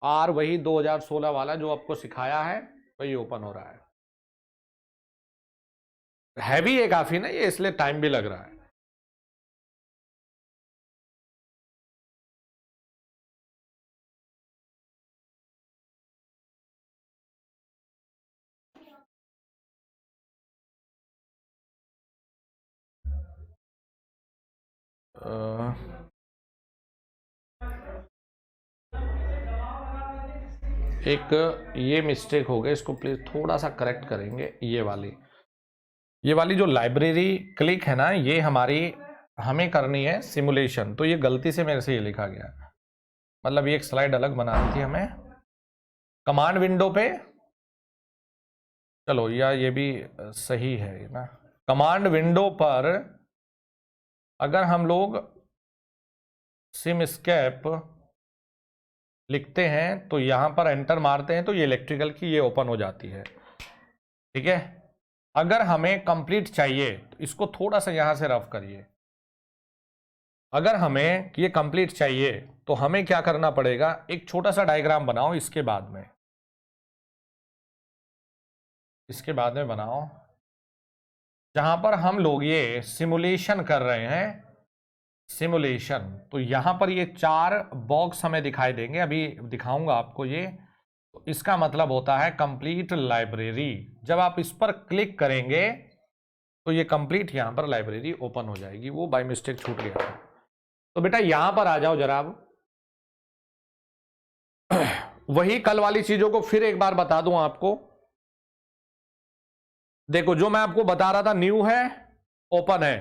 आर, वही 2016 वाला जो आपको सिखाया है, वही ओपन हो रहा है। हैवी है काफी ना ये, इसलिए टाइम भी लग रहा है। एक ये मिस्टेक हो गई, इसको प्लीज थोड़ा सा करेक्ट करेंगे। ये वाली जो लाइब्रेरी क्लिक है ना, ये हमें करनी है सिमुलेशन, तो ये गलती से मेरे से ये लिखा गया, मतलब ये एक स्लाइड अलग बनानी थी हमें। कमांड विंडो पे चलो, या ये भी सही है ना। कमांड विंडो पर अगर हम लोग सिमस्केप लिखते हैं, तो यहां पर एंटर मारते हैं, तो ये इलेक्ट्रिकल की ये ओपन हो जाती है। ठीक है, अगर हमें कंप्लीट चाहिए तो इसको थोड़ा सा यहां से रफ करिए। अगर हमें ये कंप्लीट चाहिए तो हमें क्या करना पड़ेगा, एक छोटा सा डायग्राम बनाओ, इसके बाद में बनाओ, जहां पर हम लोग ये सिमुलेशन कर रहे हैं, सिमुलेशन। तो यहां पर ये 4 बॉक्स हमें दिखाई देंगे, अभी दिखाऊंगा आपको ये। तो इसका मतलब होता है कंप्लीट लाइब्रेरी। जब आप इस पर क्लिक करेंगे तो ये कंप्लीट यहां पर लाइब्रेरी ओपन हो जाएगी, वो बाय मिस्टेक छूट गया था। तो बेटा यहां पर आ जाओ जरा, अब वही कल वाली चीजों को फिर एक बार बता दूं आपको। देखो जो मैं आपको बता रहा था, न्यू है, ओपन है,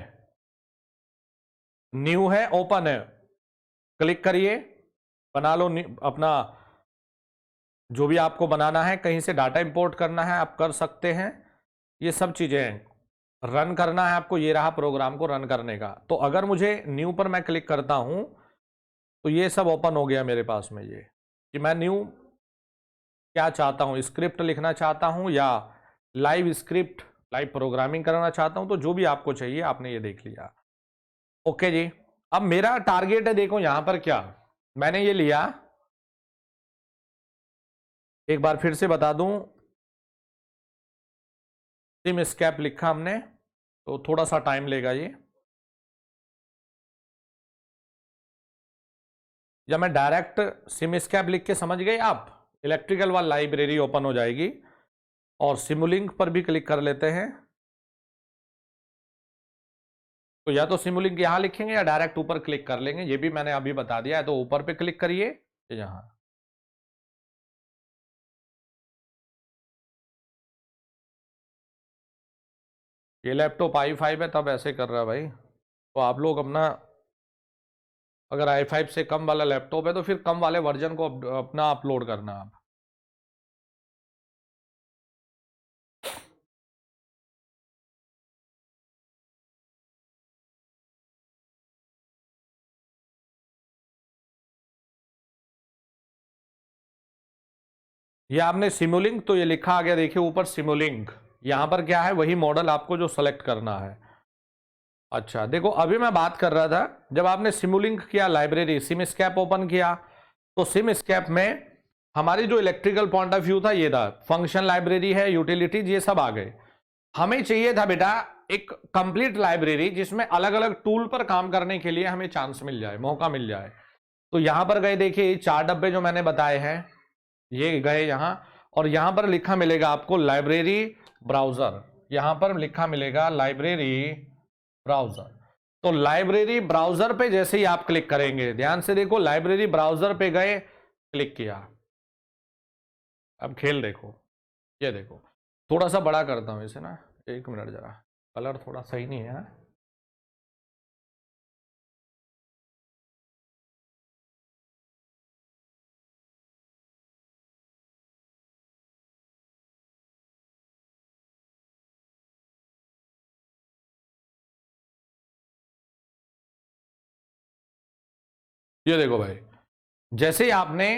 न्यू है, ओपन है, क्लिक करिए, बना लो अपना जो भी आपको बनाना है, कहीं से डाटा इंपोर्ट करना है आप कर सकते हैं, ये सब चीजें हैं। रन करना है आपको, ये रहा प्रोग्राम को रन करने का। तो अगर मुझे न्यू पर मैं क्लिक करता हूं तो ये सब ओपन हो गया मेरे पास में, ये कि मैं न्यू क्या चाहता हूं, स्क्रिप्ट लिखना चाहता हूं या लाइव स्क्रिप्ट, लाइव प्रोग्रामिंग करना चाहता हूं, तो जो भी आपको चाहिए आपने ये देख लिया। ओके जी, अब मेरा टारगेट है, देखो यहां पर क्या मैंने ये लिया, एक बार फिर से बता दूं, सिमस्कैप लिखा हमने, तो थोड़ा सा टाइम लेगा ये, या मैं डायरेक्ट सिमस्कैप लिख के समझ गए आप, इलेक्ट्रिकल वाली लाइब्रेरी ओपन हो जाएगी। और सिमुलिंक पर भी क्लिक कर लेते हैं, तो या तो सिमुलिंक यहां लिखेंगे या डायरेक्ट ऊपर क्लिक कर लेंगे, ये भी मैंने अभी बता दिया है। तो ऊपर पे क्लिक करिए, यहां ये लैपटॉप i5 है तब ऐसे कर रहा है भाई। तो आप लोग अपना, अगर i5 से कम वाला लैपटॉप है तो फिर कम वाले वर्जन को अपना अपलोड करना आप। ये आपने सिमुलिंक, तो ये लिखा आ गया, देखिए ऊपर सिमुलिंक, यहां पर क्या है, वही मॉडल आपको जो सेलेक्ट करना है। अच्छा देखो, अभी मैं बात कर रहा था, जब आपने सिमुलिंक किया, लाइब्रेरी सिमस्कैप ओपन किया, तो सिमस्कैप में हमारी जो इलेक्ट्रिकल पॉइंट ऑफ व्यू था ये था, फंक्शन लाइब्रेरी है, यूटिलिटीज, ये सब आ गए। हमें चाहिए था बेटा एक कंप्लीट लाइब्रेरी जिसमें अलग अलग टूल पर काम करने के लिए हमें चांस मिल जाए, मौका मिल जाए। तो यहां पर गए, देखिए 4 डब्बे जो मैंने बताए हैं ये गए यहां, और यहां पर लिखा मिलेगा आपको लाइब्रेरी ब्राउजर, यहां पर लिखा मिलेगा लाइब्रेरी ब्राउजर। तो लाइब्रेरी ब्राउजर पे जैसे ही आप क्लिक करेंगे, ध्यान से देखो, लाइब्रेरी ब्राउजर पे गए, क्लिक किया, अब खेल देखो, ये देखो, थोड़ा सा बड़ा करता हूं इसे ना, 1 मिनट जरा, कलर थोड़ा सही नहीं है। ये देखो भाई, जैसे ही आपने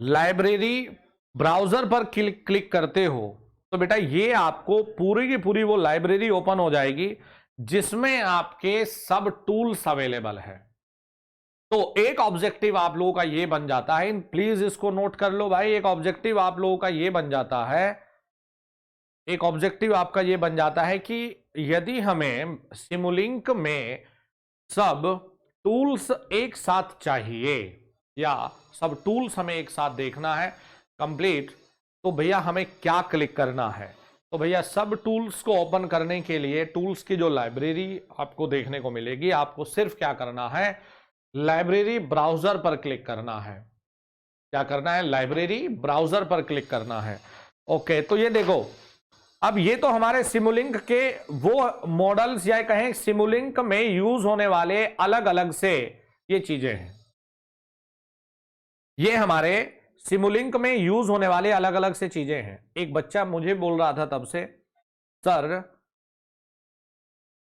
लाइब्रेरी ब्राउजर पर क्लिक करते हो तो बेटा ये आपको पूरी की पूरी वो लाइब्रेरी ओपन हो जाएगी जिसमें आपके सब टूल्स अवेलेबल है। तो एक ऑब्जेक्टिव आप लोगों का ये बन जाता है, प्लीज इसको नोट कर लो भाई, एक ऑब्जेक्टिव आप लोगों का ये बन जाता है, एक ऑब्जेक्टिव आपका ये बन जाता है कि यदि हमें सिमुलिंक में सब टूल्स एक साथ चाहिए या सब टूल्स हमें एक साथ देखना है कंप्लीट, तो भैया हमें क्या क्लिक करना है। तो भैया सब टूल्स को ओपन करने के लिए टूल्स की जो लाइब्रेरी आपको देखने को मिलेगी, आपको सिर्फ क्या करना है, लाइब्रेरी ब्राउजर पर क्लिक करना है। क्या करना है, लाइब्रेरी ब्राउजर पर क्लिक करना है। ओके, तो ये देखो, अब ये तो हमारे सिमुलिंक के वो मॉडल्स या कहें सिमुलिंक में यूज होने वाले अलग अलग से ये चीजें हैं, ये हमारे सिमुलिंक में यूज होने वाले अलग अलग से चीजें हैं। एक बच्चा मुझे बोल रहा था तब से, सर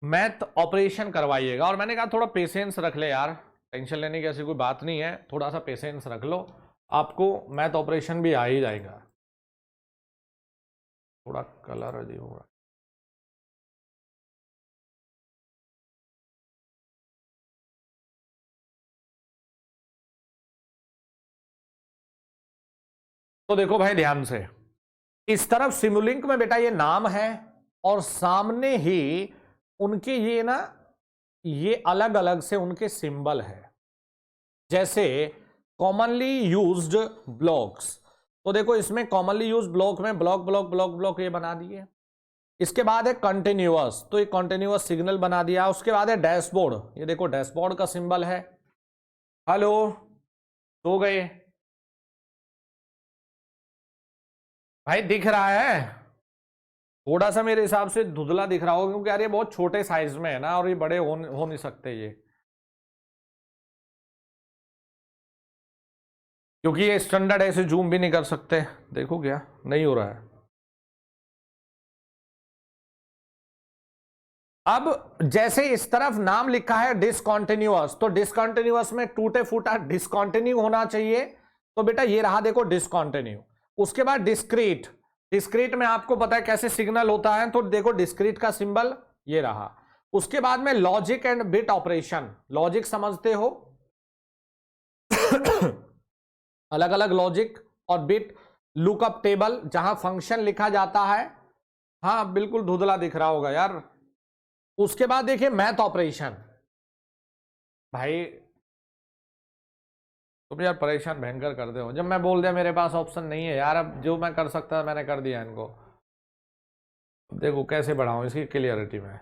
मैथ ऑपरेशन करवाइएगा, और मैंने कहा थोड़ा पेशेंस रख ले यार, टेंशन लेने की ऐसी कोई बात नहीं है, थोड़ा सा पेशेंस रख लो, आपको मैथ ऑपरेशन भी आ ही जाएगा। थोड़ा कलर अजीब होगा। तो देखो भाई ध्यान से, इस तरफ सिमुलिंक में बेटा ये नाम है और सामने ही उनके ये ना, ये अलग अलग से उनके सिंबल है, जैसे कॉमनली यूज्ड ब्लॉक्स। तो देखो इसमें कॉमनली यूज्ड ब्लॉक में ब्लॉक ब्लॉक ब्लॉक ब्लॉक ये बना दिए, इसके बाद है कंटिन्यूअस, तो ये कंटिन्यूअस सिग्नल बना दिया। उसके बाद है डैशबोर्ड, ये देखो डैशबोर्ड का सिंबल है। हेलो, सो गए भाई? दिख रहा है? थोड़ा सा मेरे हिसाब से धुंधला दिख रहा होगा क्योंकि यार ये बहुत छोटे साइज में है ना, और ये बड़े हो नहीं सकते ये, क्योंकि ये स्टैंडर्ड ऐसे जूम भी नहीं कर सकते। देखो क्या नहीं हो रहा है। अब जैसे इस तरफ नाम लिखा है डिसकंटिन्यूअस, तो डिसकंटिन्यूअस में टूटे फूटा डिसकंटिन्यू होना चाहिए, तो बेटा ये रहा देखो डिसकंटिन्यू। उसके बाद डिस्क्रीट, डिस्क्रीट में आपको पता है कैसे सिग्नल होता है, तो देखो डिस्क्रीट का सिंबल ये रहा। उसके बाद में logic and bit operation, logic समझते हो अलग अलग लॉजिक और बिट, लुकअप टेबल जहां फंक्शन लिखा जाता है। हाँ बिल्कुल धुंधला दिख रहा होगा यार। उसके बाद देखिए मैथ ऑपरेशन, भाई तुम यार परेशान भयंकर कर दे हो। जब मैं बोल दिया मेरे पास ऑप्शन नहीं है यार, अब जो मैं कर सकता था मैंने कर दिया इनको। देखो कैसे बढ़ाऊं इसकी क्लियरिटी में।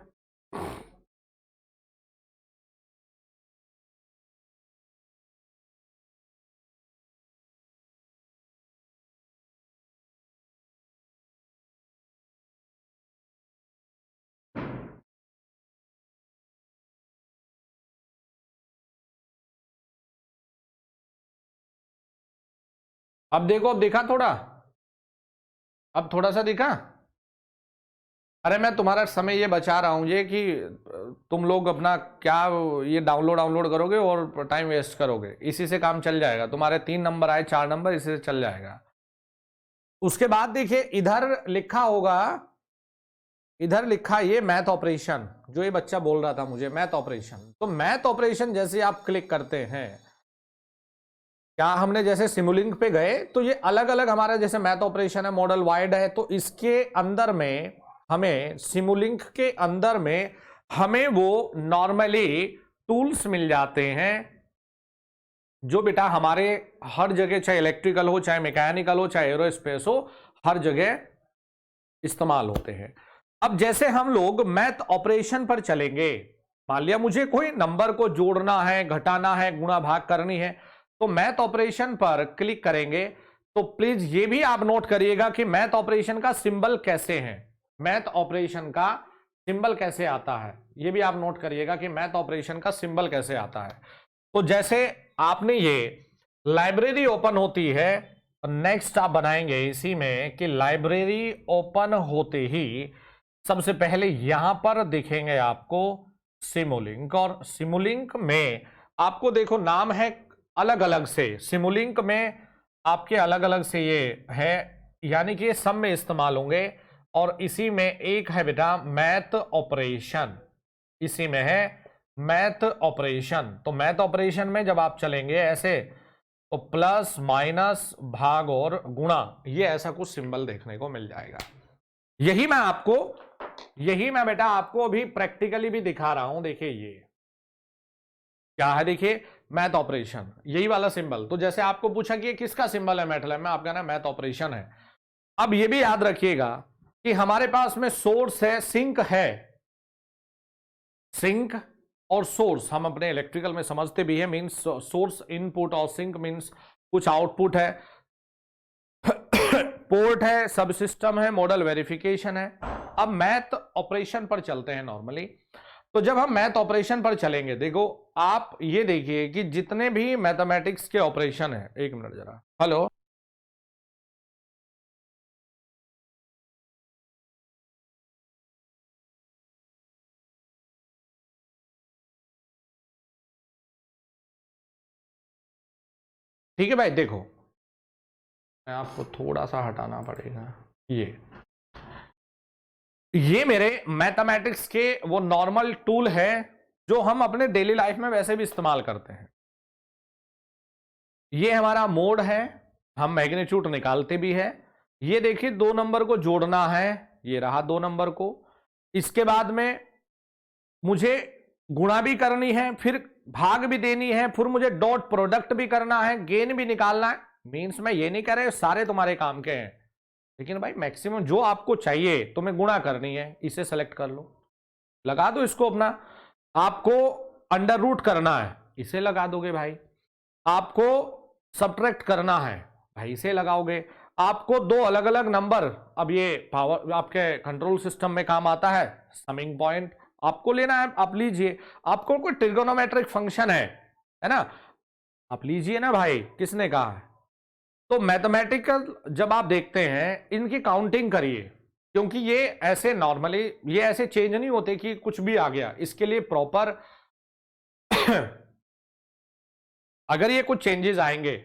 अब देखो, अब दिखा थोड़ा, अब थोड़ा सा दिखा। अरे मैं तुम्हारा समय ये बचा रहा हूं ये कि तुम लोग अपना क्या ये डाउनलोड करोगे और टाइम वेस्ट करोगे, इसी से काम चल जाएगा। तुम्हारे 3 नंबर आए 4 नंबर, इसी से चल जाएगा। उसके बाद देखिए इधर लिखा होगा, इधर लिखा ये मैथ ऑपरेशन, जो ये बच्चा बोल रहा था मुझे मैथ ऑपरेशन। तो मैथ ऑपरेशन जैसे आप क्लिक करते हैं, क्या हमने जैसे सिमुलिंक पे गए तो ये अलग अलग हमारा जैसे मैथ ऑपरेशन है, मॉडल वाइड है, तो इसके अंदर में हमें सिमुलिंक के अंदर में हमें वो नॉर्मली टूल्स मिल जाते हैं जो बेटा हमारे हर जगह, चाहे इलेक्ट्रिकल हो, चाहे मैकेनिकल हो, चाहे एरोस्पेस हो, हर जगह इस्तेमाल होते हैं। अब जैसे हम लोग मैथ ऑपरेशन पर चलेंगे, मान लिया मुझे कोई नंबर को जोड़ना है, घटाना है, गुणा भाग करनी है, तो मैथ ऑपरेशन पर क्लिक करेंगे। तो प्लीज ये भी आप नोट करिएगा कि मैथ ऑपरेशन का सिंबल कैसे है, मैथ ऑपरेशन का सिंबल कैसे आता है, ये भी आप नोट करिएगा कि मैथ ऑपरेशन का सिंबल कैसे आता है। तो जैसे आपने ये लाइब्रेरी ओपन होती है, नेक्स्ट आप बनाएंगे इसी में कि लाइब्रेरी ओपन होते ही सबसे पहले यहां पर दिखेंगे आपको सिमुलिंक, और सिमुलिंक में आपको देखो नाम है अलग अलग से, सिमुलिंक में आपके अलग अलग से ये है, यानी कि ये सब में इस्तेमाल होंगे। और इसी में एक है बेटा मैथ ऑपरेशन, इसी में है मैथ ऑपरेशन। तो मैथ ऑपरेशन में जब आप चलेंगे ऐसे, तो प्लस माइनस भाग और गुणा, ये ऐसा कुछ सिंबल देखने को मिल जाएगा। यही मैं बेटा आपको अभी प्रैक्टिकली भी दिखा रहा हूं। देखिए ये क्या है, देखिए मैथ ऑपरेशन, यही वाला सिंबल। तो जैसे आपको पूछा कि ये किसका सिंबल है मैथलैब में, आप कहना मैथ ऑपरेशन है। अब ये भी याद रखिएगा कि हमारे पास में सोर्स है, सिंक है, सिंक और सोर्स हम अपने इलेक्ट्रिकल में समझते भी है, मींस सोर्स इनपुट और सिंक मींस कुछ आउटपुट है, पोर्ट है, सब सिस्टम है, मॉडल वेरिफिकेशन है। अब मैथ ऑपरेशन पर चलते हैं नॉर्मली। तो जब हम मैथ ऑपरेशन पर चलेंगे, देखो आप ये देखिए कि जितने भी मैथमेटिक्स के ऑपरेशन है, एक मिनट जरा, हेलो, ठीक है भाई। देखो मैं आपको थोड़ा सा हटाना पड़ेगा, ये मेरे मैथमेटिक्स के वो नॉर्मल टूल है जो हम अपने डेली लाइफ में वैसे भी इस्तेमाल करते हैं। ये हमारा मोड है, हम मैग्नीट्यूड निकालते भी है। ये देखिए 2 नंबर को जोड़ना है, ये रहा 2 नंबर को। इसके बाद में मुझे गुणा भी करनी है, फिर भाग भी देनी है, फिर मुझे डॉट प्रोडक्ट भी करना है, गेन भी निकालना है। मींस मैं ये नहीं कह रहे सारे तुम्हारे काम के हैं, लेकिन भाई मैक्सिमम जो आपको चाहिए तुम्हें गुणा करनी है, इसे सेलेक्ट कर लो, लगा दो इसको अपना। आपको अंडर रूट करना है, इसे लगा दोगे भाई। आपको सब्ट्रैक्ट करना है भाई, इसे लगाओगे। आपको दो अलग अलग नंबर, अब ये पावर आपके कंट्रोल सिस्टम में काम आता है, समिंग पॉइंट आपको लेना है, आप लीजिए। आपको कोई ट्रिगोनोमेट्रिक फंक्शन है ना, आप लीजिए ना भाई, किसने कहा है। तो मैथमेटिकल जब आप देखते हैं, इनकी काउंटिंग करिए, क्योंकि ये ऐसे नॉर्मली ये ऐसे चेंज नहीं होते कि कुछ भी आ गया, इसके लिए प्रॉपर अगर ये कुछ चेंजेस आएंगे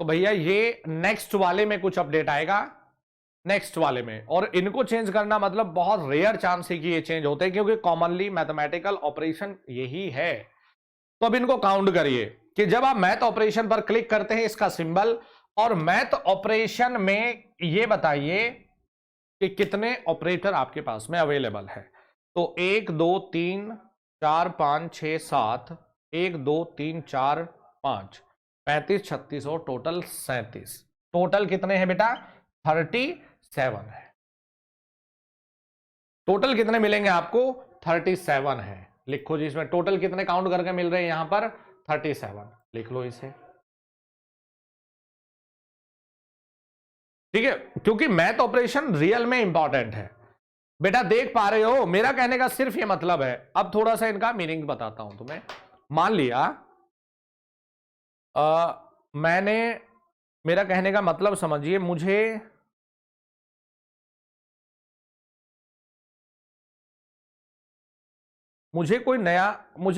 तो भैया ये नेक्स्ट वाले में कुछ अपडेट आएगा, नेक्स्ट वाले में। और इनको चेंज करना मतलब बहुत रेयर चांस है कि ये चेंज होते हैं, क्योंकि कॉमनली मैथमेटिकल ऑपरेशन यही है। तो अब इनको काउंट करिए कि जब आप मैथ ऑपरेशन पर क्लिक करते हैं, इसका सिंबल, और मैथ ऑपरेशन में ये बताइए कि कितने ऑपरेटर आपके पास में अवेलेबल है। तो 1 2 3 4 5 6 7, 1 2 3 4 5, 35 36 और टोटल 37। टोटल कितने हैं बेटा? 37 है। टोटल कितने मिलेंगे आपको? 37 है। लिखो जी, इसमें टोटल कितने काउंट करके मिल रहे हैं यहां पर? 37। लिख लो इसे, ठीक है, क्योंकि मैथ ऑपरेशन रियल में इंपॉर्टेंट है बेटा। देख पा रहे हो, मेरा कहने का सिर्फ ये मतलब है। अब थोड़ा सा इनका मीनिंग बताता हूं तुम्हें। मान लिया मैंने, मेरा कहने का मतलब समझिए, मुझे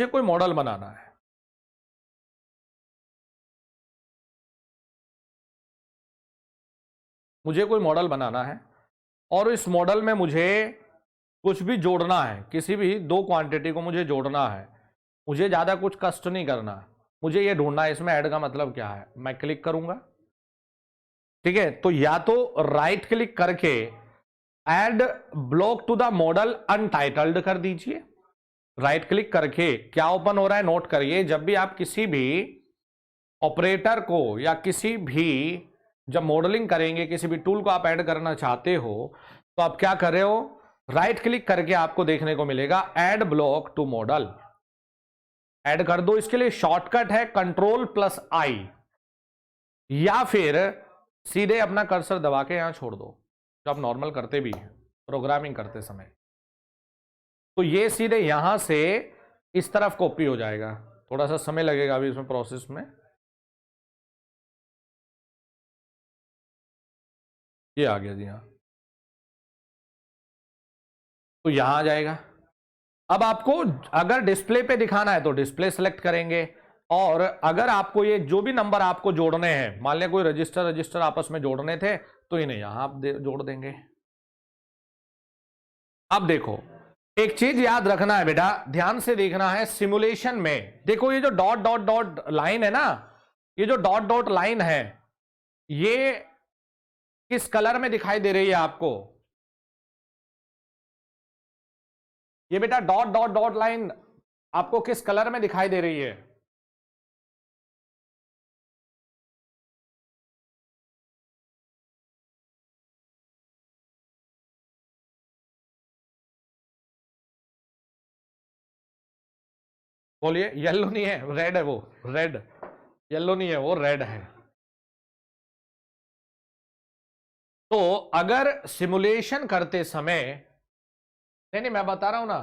कोई मॉडल बनाना है। मुझे कोई मॉडल बनाना है और इस मॉडल में मुझे कुछ भी जोड़ना है, किसी भी दो क्वांटिटी को मुझे जोड़ना है। मुझे ज्यादा कुछ कष्ट नहीं करना, मुझे ये ढूंढना है इसमें ऐड का मतलब क्या है। मैं क्लिक करूंगा, ठीक है, तो या तो राइट क्लिक करके add block to the model untitled कर दीजिए। राइट क्लिक करके क्या ओपन हो रहा है, नोट करिए। जब भी आप किसी भी ऑपरेटर को या किसी भी जब मॉडलिंग करेंगे, किसी भी टूल को आप ऐड करना चाहते हो, तो आप क्या कर रहे हो, राइट क्लिक करके आपको देखने को मिलेगा add block to model. Add कर दो। इसके लिए शॉर्टकट है Ctrl+I, या फिर सीधे अपना कर्सर दबा के यहां छोड़ दो, जो आप नॉर्मल करते भी हैं प्रोग्रामिंग करते समय। तो ये सीधे यहां से इस तरफ कॉपी हो जाएगा। थोड़ा सा समय लगेगा अभी इसमें प्रोसेस में। ये आ गया जी, यहां तो यहां आ जाएगा। अब आपको अगर डिस्प्ले पे दिखाना है तो डिस्प्ले सेलेक्ट करेंगे, और अगर आपको ये जो भी नंबर आपको जोड़ने हैं, मान लिया कोई रजिस्टर आपस में जोड़ने थे, तो इन्हें यहां आप जोड़ देंगे। अब देखो, एक चीज याद रखना है बेटा, ध्यान से देखना है। सिमुलेशन में देखो, ये जो डॉट डॉट डॉट लाइन है ना, ये जो डॉट डॉट लाइन है, ये किस कलर में दिखाई दे रही है आपको? ये बेटा डॉट डॉट डॉट लाइन आपको किस कलर में दिखाई दे रही है? बोलिए। येलो नहीं है, रेड है वो, रेड। येलो नहीं है वो, रेड है। तो अगर सिमुलेशन करते समय, नहीं मैं बता रहा हूं ना,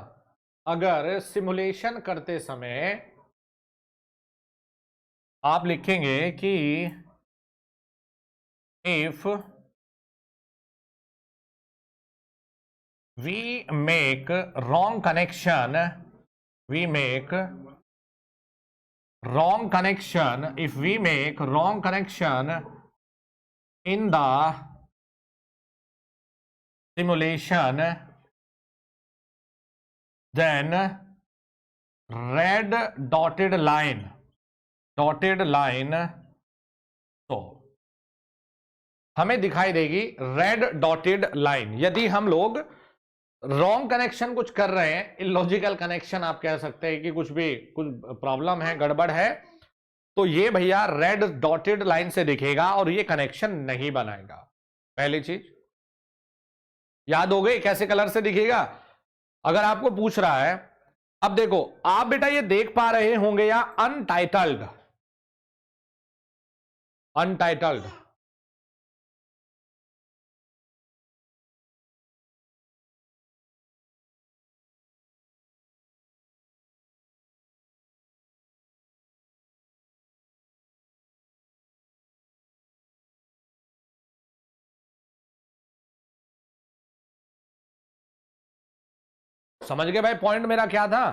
अगर सिमुलेशन करते समय आप लिखेंगे कि if we make wrong connection, we make wrong connection, if we make wrong connection in the simulation, then red dotted line तो हमें दिखाई देगी रेड डॉटेड लाइन। यदि हम लोग रॉन्ग कनेक्शन कुछ कर रहे हैं, इलॉजिकल कनेक्शन आप कह सकते हैं कि कुछ प्रॉब्लम है, गड़बड़ है, तो ये भैया रेड डॉटेड लाइन से दिखेगा और ये कनेक्शन नहीं बनाएगा। पहली चीज याद हो गई, कैसे कलर से दिखेगा अगर आपको पूछ रहा है। अब देखो आप बेटा ये देख पा रहे होंगे या अनटाइटल्ड, अनटाइटल्ड समझ गए भाई पॉइंट मेरा क्या था,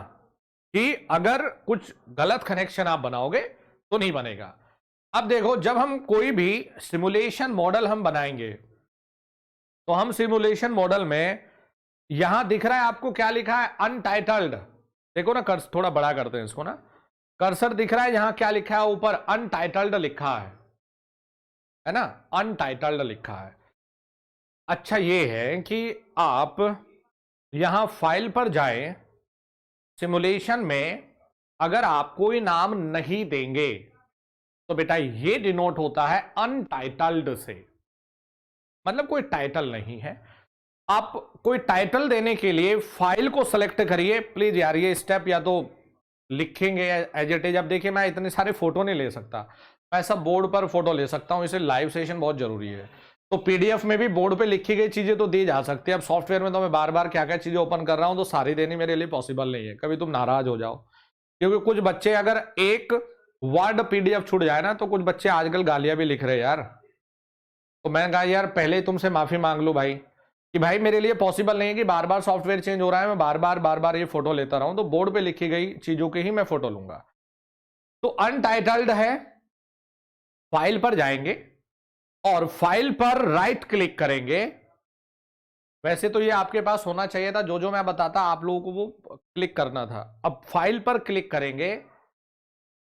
कि अगर कुछ गलत कनेक्शन आप बनाओगे तो नहीं बनेगा। अब देखो जब हम कोई भी सिमुलेशन मॉडल हम बनाएंगे तो हम सिमुलेशन मॉडल में यहां दिख रहा है आपको क्या लिखा है, अनटाइटल्ड। देखो ना थोड़ा बड़ा करते हैं इसको ना, कर्सर दिख रहा है यहां क्या लिखा है, ऊपर अनटाइटल्ड लिखा है ना, अनटाइटल्ड लिखा है। अच्छा ये है कि आप यहां फाइल पर जाएं, सिमुलेशन में अगर आप कोई नाम नहीं देंगे तो बेटा ये डिनोट होता है अनटाइटल्ड से, मतलब कोई टाइटल नहीं है। आप कोई टाइटल देने के लिए फाइल को सेलेक्ट करिए प्लीज यार, ये स्टेप या तो लिखेंगे एज इट इज। अब देखिए मैं इतने सारे फोटो नहीं ले सकता, मैं सब बोर्ड पर फोटो ले सकता हूं, इसलिए लाइव सेशन बहुत जरूरी है। तो पीडीएफ में भी बोर्ड पे लिखी गई चीजें तो दी जा सकती है। अब सॉफ्टवेयर में तो मैं बार बार क्या क्या चीजें ओपन कर रहा हूं तो सारी देनी मेरे लिए पॉसिबल नहीं है, कभी तुम नाराज हो जाओ। क्योंकि कुछ बच्चे अगर एक वर्ड पीडीएफ छूट जाए ना तो कुछ बच्चे आजकल गालियां भी लिख रहे हैं यार। तो मैंने कहा यार पहले तुमसे माफी मांग लूं भाई, कि भाई मेरे लिए पॉसिबल नहीं है कि बार बार सॉफ्टवेयर चेंज हो रहा है, मैं बार बार ये फोटो लेता रहूं, तो बोर्ड पे लिखी गई चीजों के ही मैं फोटो लूंगा। तो अनटाइटल्ड है, फाइल पर जाएंगे और फाइल पर राइट क्लिक करेंगे। वैसे तो ये आपके पास होना चाहिए था, जो जो मैं बताता आप लोगों को वो क्लिक करना था। अब फाइल पर क्लिक करेंगे,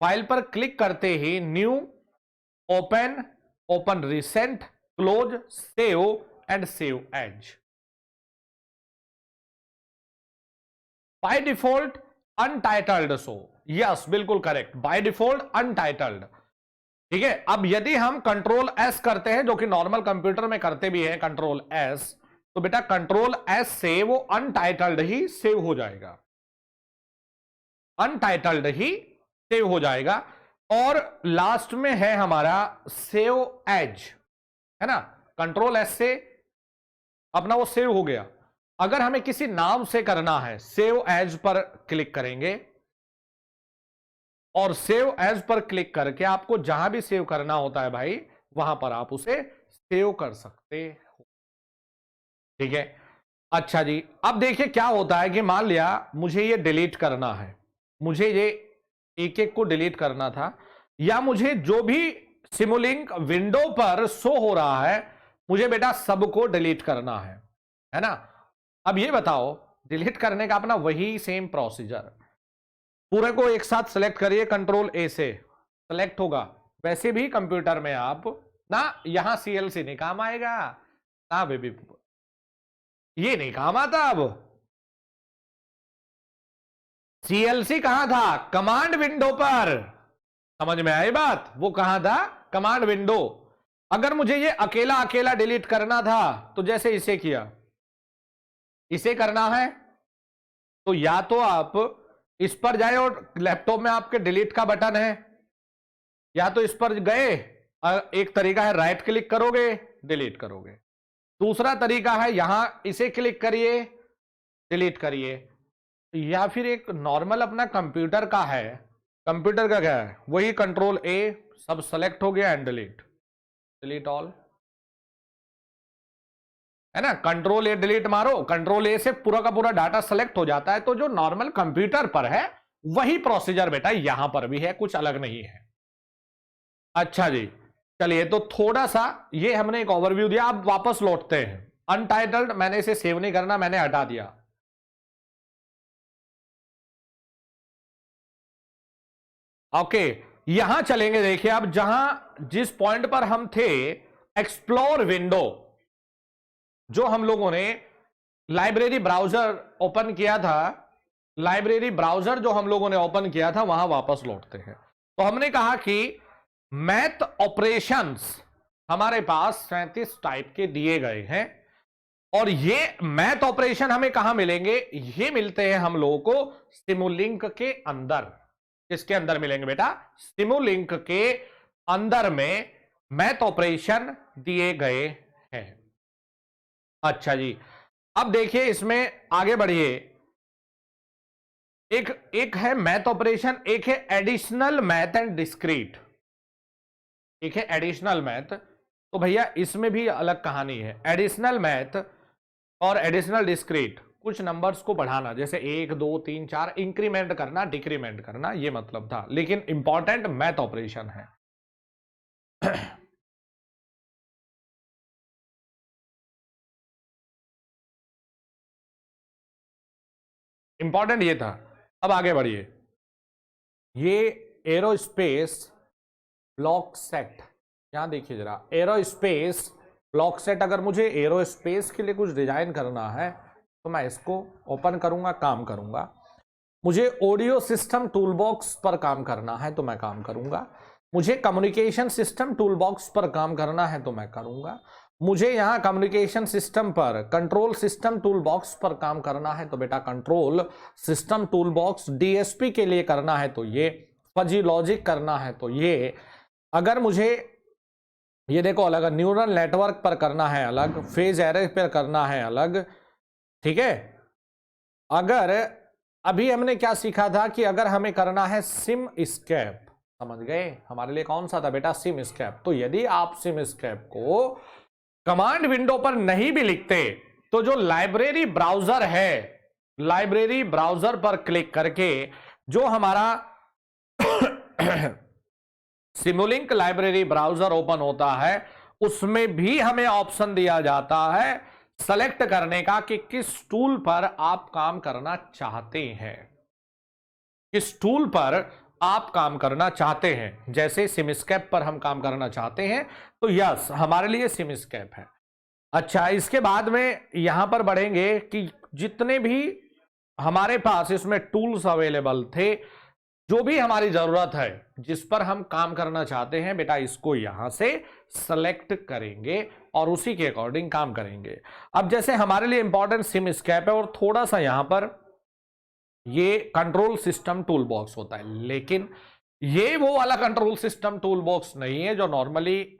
फाइल पर क्लिक करते ही new, open, open recent, close, save and save as. By default untitled show, yes बिल्कुल करेक्ट, बाय डिफॉल्ट अनटाइटल्ड। ठीक है, अब यदि हम कंट्रोल एस करते हैं, जो कि नॉर्मल कंप्यूटर में करते भी हैं कंट्रोल एस, तो बेटा कंट्रोल एस से वो अनटाइटल्ड ही सेव हो जाएगा, अनटाइटल्ड ही सेव हो जाएगा। और लास्ट में है हमारा सेव एज, है ना, कंट्रोल एस से अपना वो सेव हो गया। अगर हमें किसी नाम से करना है, सेव एज पर क्लिक करेंगे और सेव एज पर क्लिक करके आपको जहां भी सेव करना होता है भाई वहां पर आप उसे सेव कर सकते हो। ठीक है, अच्छा जी, अब देखिए क्या होता है कि मान लिया मुझे ये डिलीट करना है, मुझे ये एक एक को डिलीट करना था, या मुझे जो भी सिमुलिंक विंडो पर शो हो रहा है मुझे बेटा सबको डिलीट करना है ना। अब ये बताओ, डिलीट करने का अपना वही सेम प्रोसीजर, पूरे को एक साथ सेलेक्ट करिए, कंट्रोल ए से सेलेक्ट होगा। वैसे भी कंप्यूटर में आप ना, यहां सीएलसी नहीं काम आएगा ना बेबी, ये नहीं काम आता। अब सीएलसी कहां था, कमांड विंडो पर, समझ में आई बात, वो कहां था, कमांड विंडो। अगर मुझे ये अकेला अकेला डिलीट करना था तो जैसे इसे किया, इसे करना है तो या तो आप इस पर जाए और लैपटॉप में आपके डिलीट का बटन है, या तो इस पर गए, एक तरीका है राइट क्लिक करोगे डिलीट करोगे, दूसरा तरीका है यहां इसे क्लिक करिए डिलीट करिए, या फिर एक नॉर्मल अपना कंप्यूटर का है, कंप्यूटर का क्या है, वही कंट्रोल ए, सब सेलेक्ट हो गया एंड डिलीट, डिलीट ऑल, है ना। कंट्रोल ए डिलीट मारो, कंट्रोल ए से पूरा का पूरा डाटा सेलेक्ट हो जाता है। तो जो नॉर्मल कंप्यूटर पर है वही प्रोसीजर बेटा यहां पर भी है, कुछ अलग नहीं है। अच्छा जी, चलिए तो थोड़ा सा ये हमने एक ओवरव्यू दिया, अब वापस लौटते हैं। अनटाइटल्ड मैंने इसे सेव नहीं करना, मैंने हटा दिया। ओके, यहां चलेंगे, देखिए अब जहां जिस पॉइंट पर हम थे, एक्सप्लोर विंडो, जो हम लोगों ने लाइब्रेरी ब्राउजर ओपन किया था, लाइब्रेरी ब्राउजर जो हम लोगों ने ओपन किया था वहां वापस लौटते हैं। तो हमने कहा कि मैथ ऑपरेशंस, हमारे पास 37 टाइप के दिए गए हैं और ये मैथ ऑपरेशन हमें कहां मिलेंगे? ये मिलते हैं हम लोगों को सिमुलिंक के अंदर। किसके अंदर मिलेंगे बेटा? सिमुलिंक के अंदर में मैथ ऑपरेशन दिए गए हैं। अच्छा जी, अब देखिए इसमें आगे बढ़िए। एक एक है मैथ ऑपरेशन, एक है एडिशनल मैथ एंड डिस्क्रीट। एक है एडिशनल मैथ, तो भैया इसमें भी अलग कहानी है। एडिशनल मैथ और एडिशनल डिस्क्रीट, कुछ नंबर्स को बढ़ाना, जैसे 1 2 3 4, इंक्रीमेंट करना, डिक्रीमेंट करना, ये मतलब था, लेकिन इंपॉर्टेंट मैथ ऑपरेशन है। इंपॉर्टेंट ये था। अब आगे बढ़िए। ये एरोस्पेस ब्लॉक सेट, यहां देखिए जरा, एरोस्पेस ब्लॉक सेट। अगर मुझे एरोस्पेस के लिए कुछ डिजाइन करना है तो मैं इसको ओपन करूंगा, काम करूंगा। मुझे ऑडियो सिस्टम टूलबॉक्स पर काम करना है तो मैं काम करूंगा। मुझे कम्युनिकेशन सिस्टम टूलबॉक्स पर काम करना है तो मैं करूंगा। मुझे यहां कम्युनिकेशन सिस्टम पर, कंट्रोल सिस्टम टूलबॉक्स पर काम करना है तो बेटा कंट्रोल सिस्टम टूलबॉक्स, डीएसपी के लिए करना है तो ये, फजी लॉजिक करना है तो ये। अगर मुझे ये देखो अलग, न्यूरल नेटवर्क पर करना है अलग, फेज एरे पर करना है अलग, ठीक है। अगर अभी हमने क्या सीखा था कि अगर हमें करना है सिम स्कैप, समझ गए? हमारे लिए कौन सा था बेटा? सिम स्कैप। तो यदि आप सिम स्कैप को कमांड विंडो पर नहीं भी लिखते तो जो लाइब्रेरी ब्राउजर है, लाइब्रेरी ब्राउजर पर क्लिक करके जो हमारा सिमुलिंक लाइब्रेरी ब्राउजर ओपन होता है, उसमें भी हमें ऑप्शन दिया जाता है सेलेक्ट करने का कि किस टूल पर आप काम करना चाहते हैं, किस टूल पर आप काम करना चाहते हैं। जैसे सिमस्कैप पर हम काम करना चाहते हैं तो यस, हमारे लिए सिमस्कैप है। अच्छा, इसके बाद में यहां पर बढ़ेंगे कि जितने भी हमारे पास इसमें टूल्स अवेलेबल थे, जो भी हमारी जरूरत है, जिस पर हम काम करना चाहते हैं बेटा, इसको यहां से सेलेक्ट करेंगे और उसी के अकॉर्डिंग काम करेंगे। अब जैसे हमारे लिए इंपॉर्टेंट सिम स्कैप है और थोड़ा सा यहां पर ये कंट्रोल सिस्टम टूल बॉक्स होता है, लेकिन ये वो वाला कंट्रोल सिस्टम टूल बॉक्स नहीं है जो नॉर्मली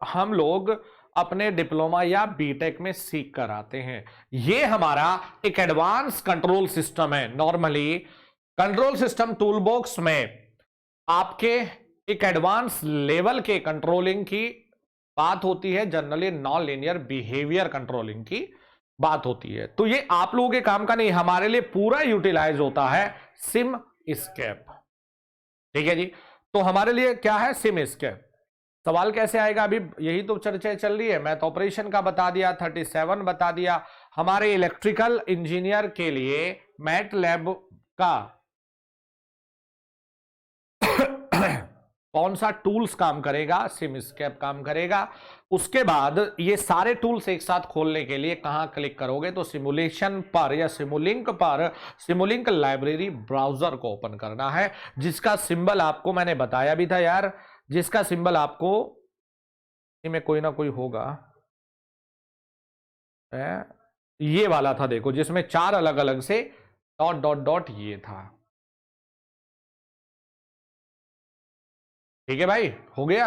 हम लोग अपने डिप्लोमा या बीटेक में सीख कर आते हैं। ये हमारा एक एडवांस कंट्रोल सिस्टम है। Normally control system tool box में आपके एक एडवांस लेवल के कंट्रोलिंग की बात होती है, generally non linear behaviour controlling की बात होती है। तो ये आप लोगों के काम का नहीं, हमारे लिए पूरा यूटिलाइज होता है सिम स्कैप, ठीक है जी। तो हमारे लिए क्या है? सिम स्कैप। सवाल कैसे आएगा? अभी यही तो चर्चा चल रही है। मैथ ऑपरेशन का बता दिया, 37 बता दिया। हमारे इलेक्ट्रिकल इंजीनियर के लिए मैट लैब का कौन सा टूल्स काम करेगा? सिमस्कैप काम करेगा। उसके बाद ये सारे टूल्स एक साथ खोलने के लिए कहां क्लिक करोगे? तो सिमुलेशन पर या सिमुलिंक पर, सिमुलिंक लाइब्रेरी ब्राउजर को ओपन करना है, जिसका सिंबल आपको मैंने बताया भी था यार, जिसका सिंबल आपको में कोई ना कोई होगा, ये वाला था देखो, जिसमें 4 अलग अलग से डॉट डॉट डॉट ये था। ठीक है भाई, हो गया।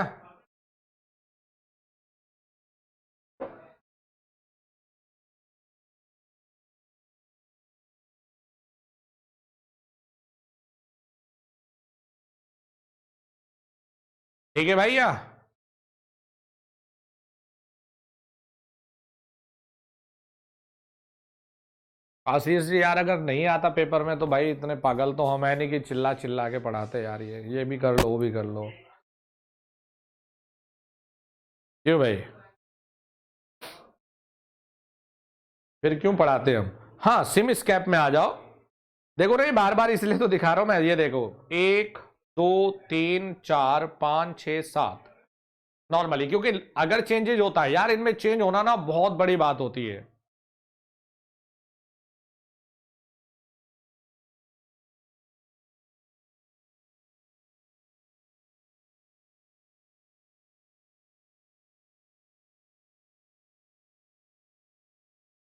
ठीक है भैया। आशीष जी यार, अगर नहीं आता पेपर में तो भाई इतने पागल तो हम है नहीं कि चिल्ला चिल्ला के पढ़ाते यार, ये भी कर लो वो भी कर लो। क्यों भाई? फिर क्यों पढ़ाते हम? हाँ, सिम स्कैप में आ जाओ। देखो नहीं, बार बार इसलिए तो दिखा रहा हूं मैं। ये देखो, 1 2 3 4 5 6 7 नॉर्मली, क्योंकि अगर चेंजेज होता है यार, इनमें चेंज होना ना बहुत बड़ी बात होती है।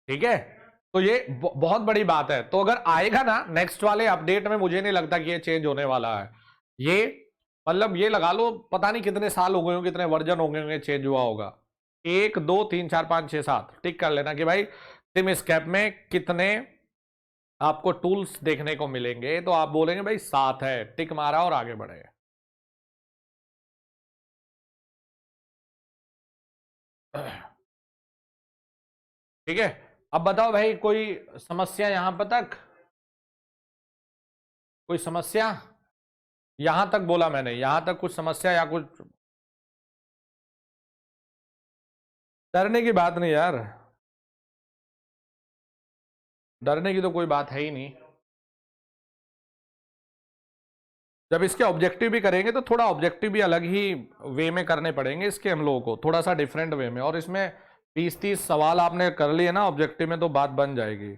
ठीक है, तो ये बहुत बड़ी बात है। तो अगर आएगा ना नेक्स्ट वाले अपडेट में, मुझे नहीं लगता कि ये चेंज होने वाला है। ये मतलब ये लगा लो पता नहीं कितने साल हो गए होंगे, कितने वर्जन हो गए होंगे, चेंज हुआ होगा। 1 2 3 4 5 6 7 टिक कर लेना कि भाई सिमस्कैप में कितने आपको टूल्स देखने को मिलेंगे, तो आप बोलेंगे भाई 7 है, टिक मारा और आगे बढ़े। ठीक है, अब बताओ भाई कोई समस्या यहां पर तक, कोई समस्या? यहां तक बोला मैंने, यहां तक कुछ समस्या या कुछ? डरने की बात नहीं यार, डरने की तो कोई बात है ही नहीं। जब इसके ऑब्जेक्टिव भी करेंगे तो थोड़ा ऑब्जेक्टिव भी अलग ही वे में करने पड़ेंगे इसके हम लोगों को, थोड़ा सा डिफरेंट वे में। और इसमें 20-30 सवाल आपने कर लिए ना ऑब्जेक्टिव में, तो बात बन जाएगी।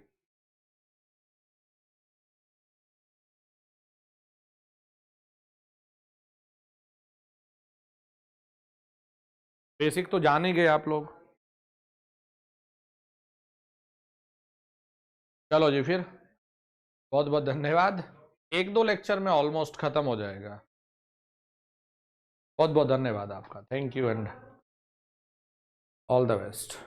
बेसिक तो जान ही गए आप लोग। चलो जी फिर, बहुत बहुत धन्यवाद। 1-2 लेक्चर में ऑलमोस्ट खत्म हो जाएगा। बहुत बहुत धन्यवाद आपका, thank you and all the best.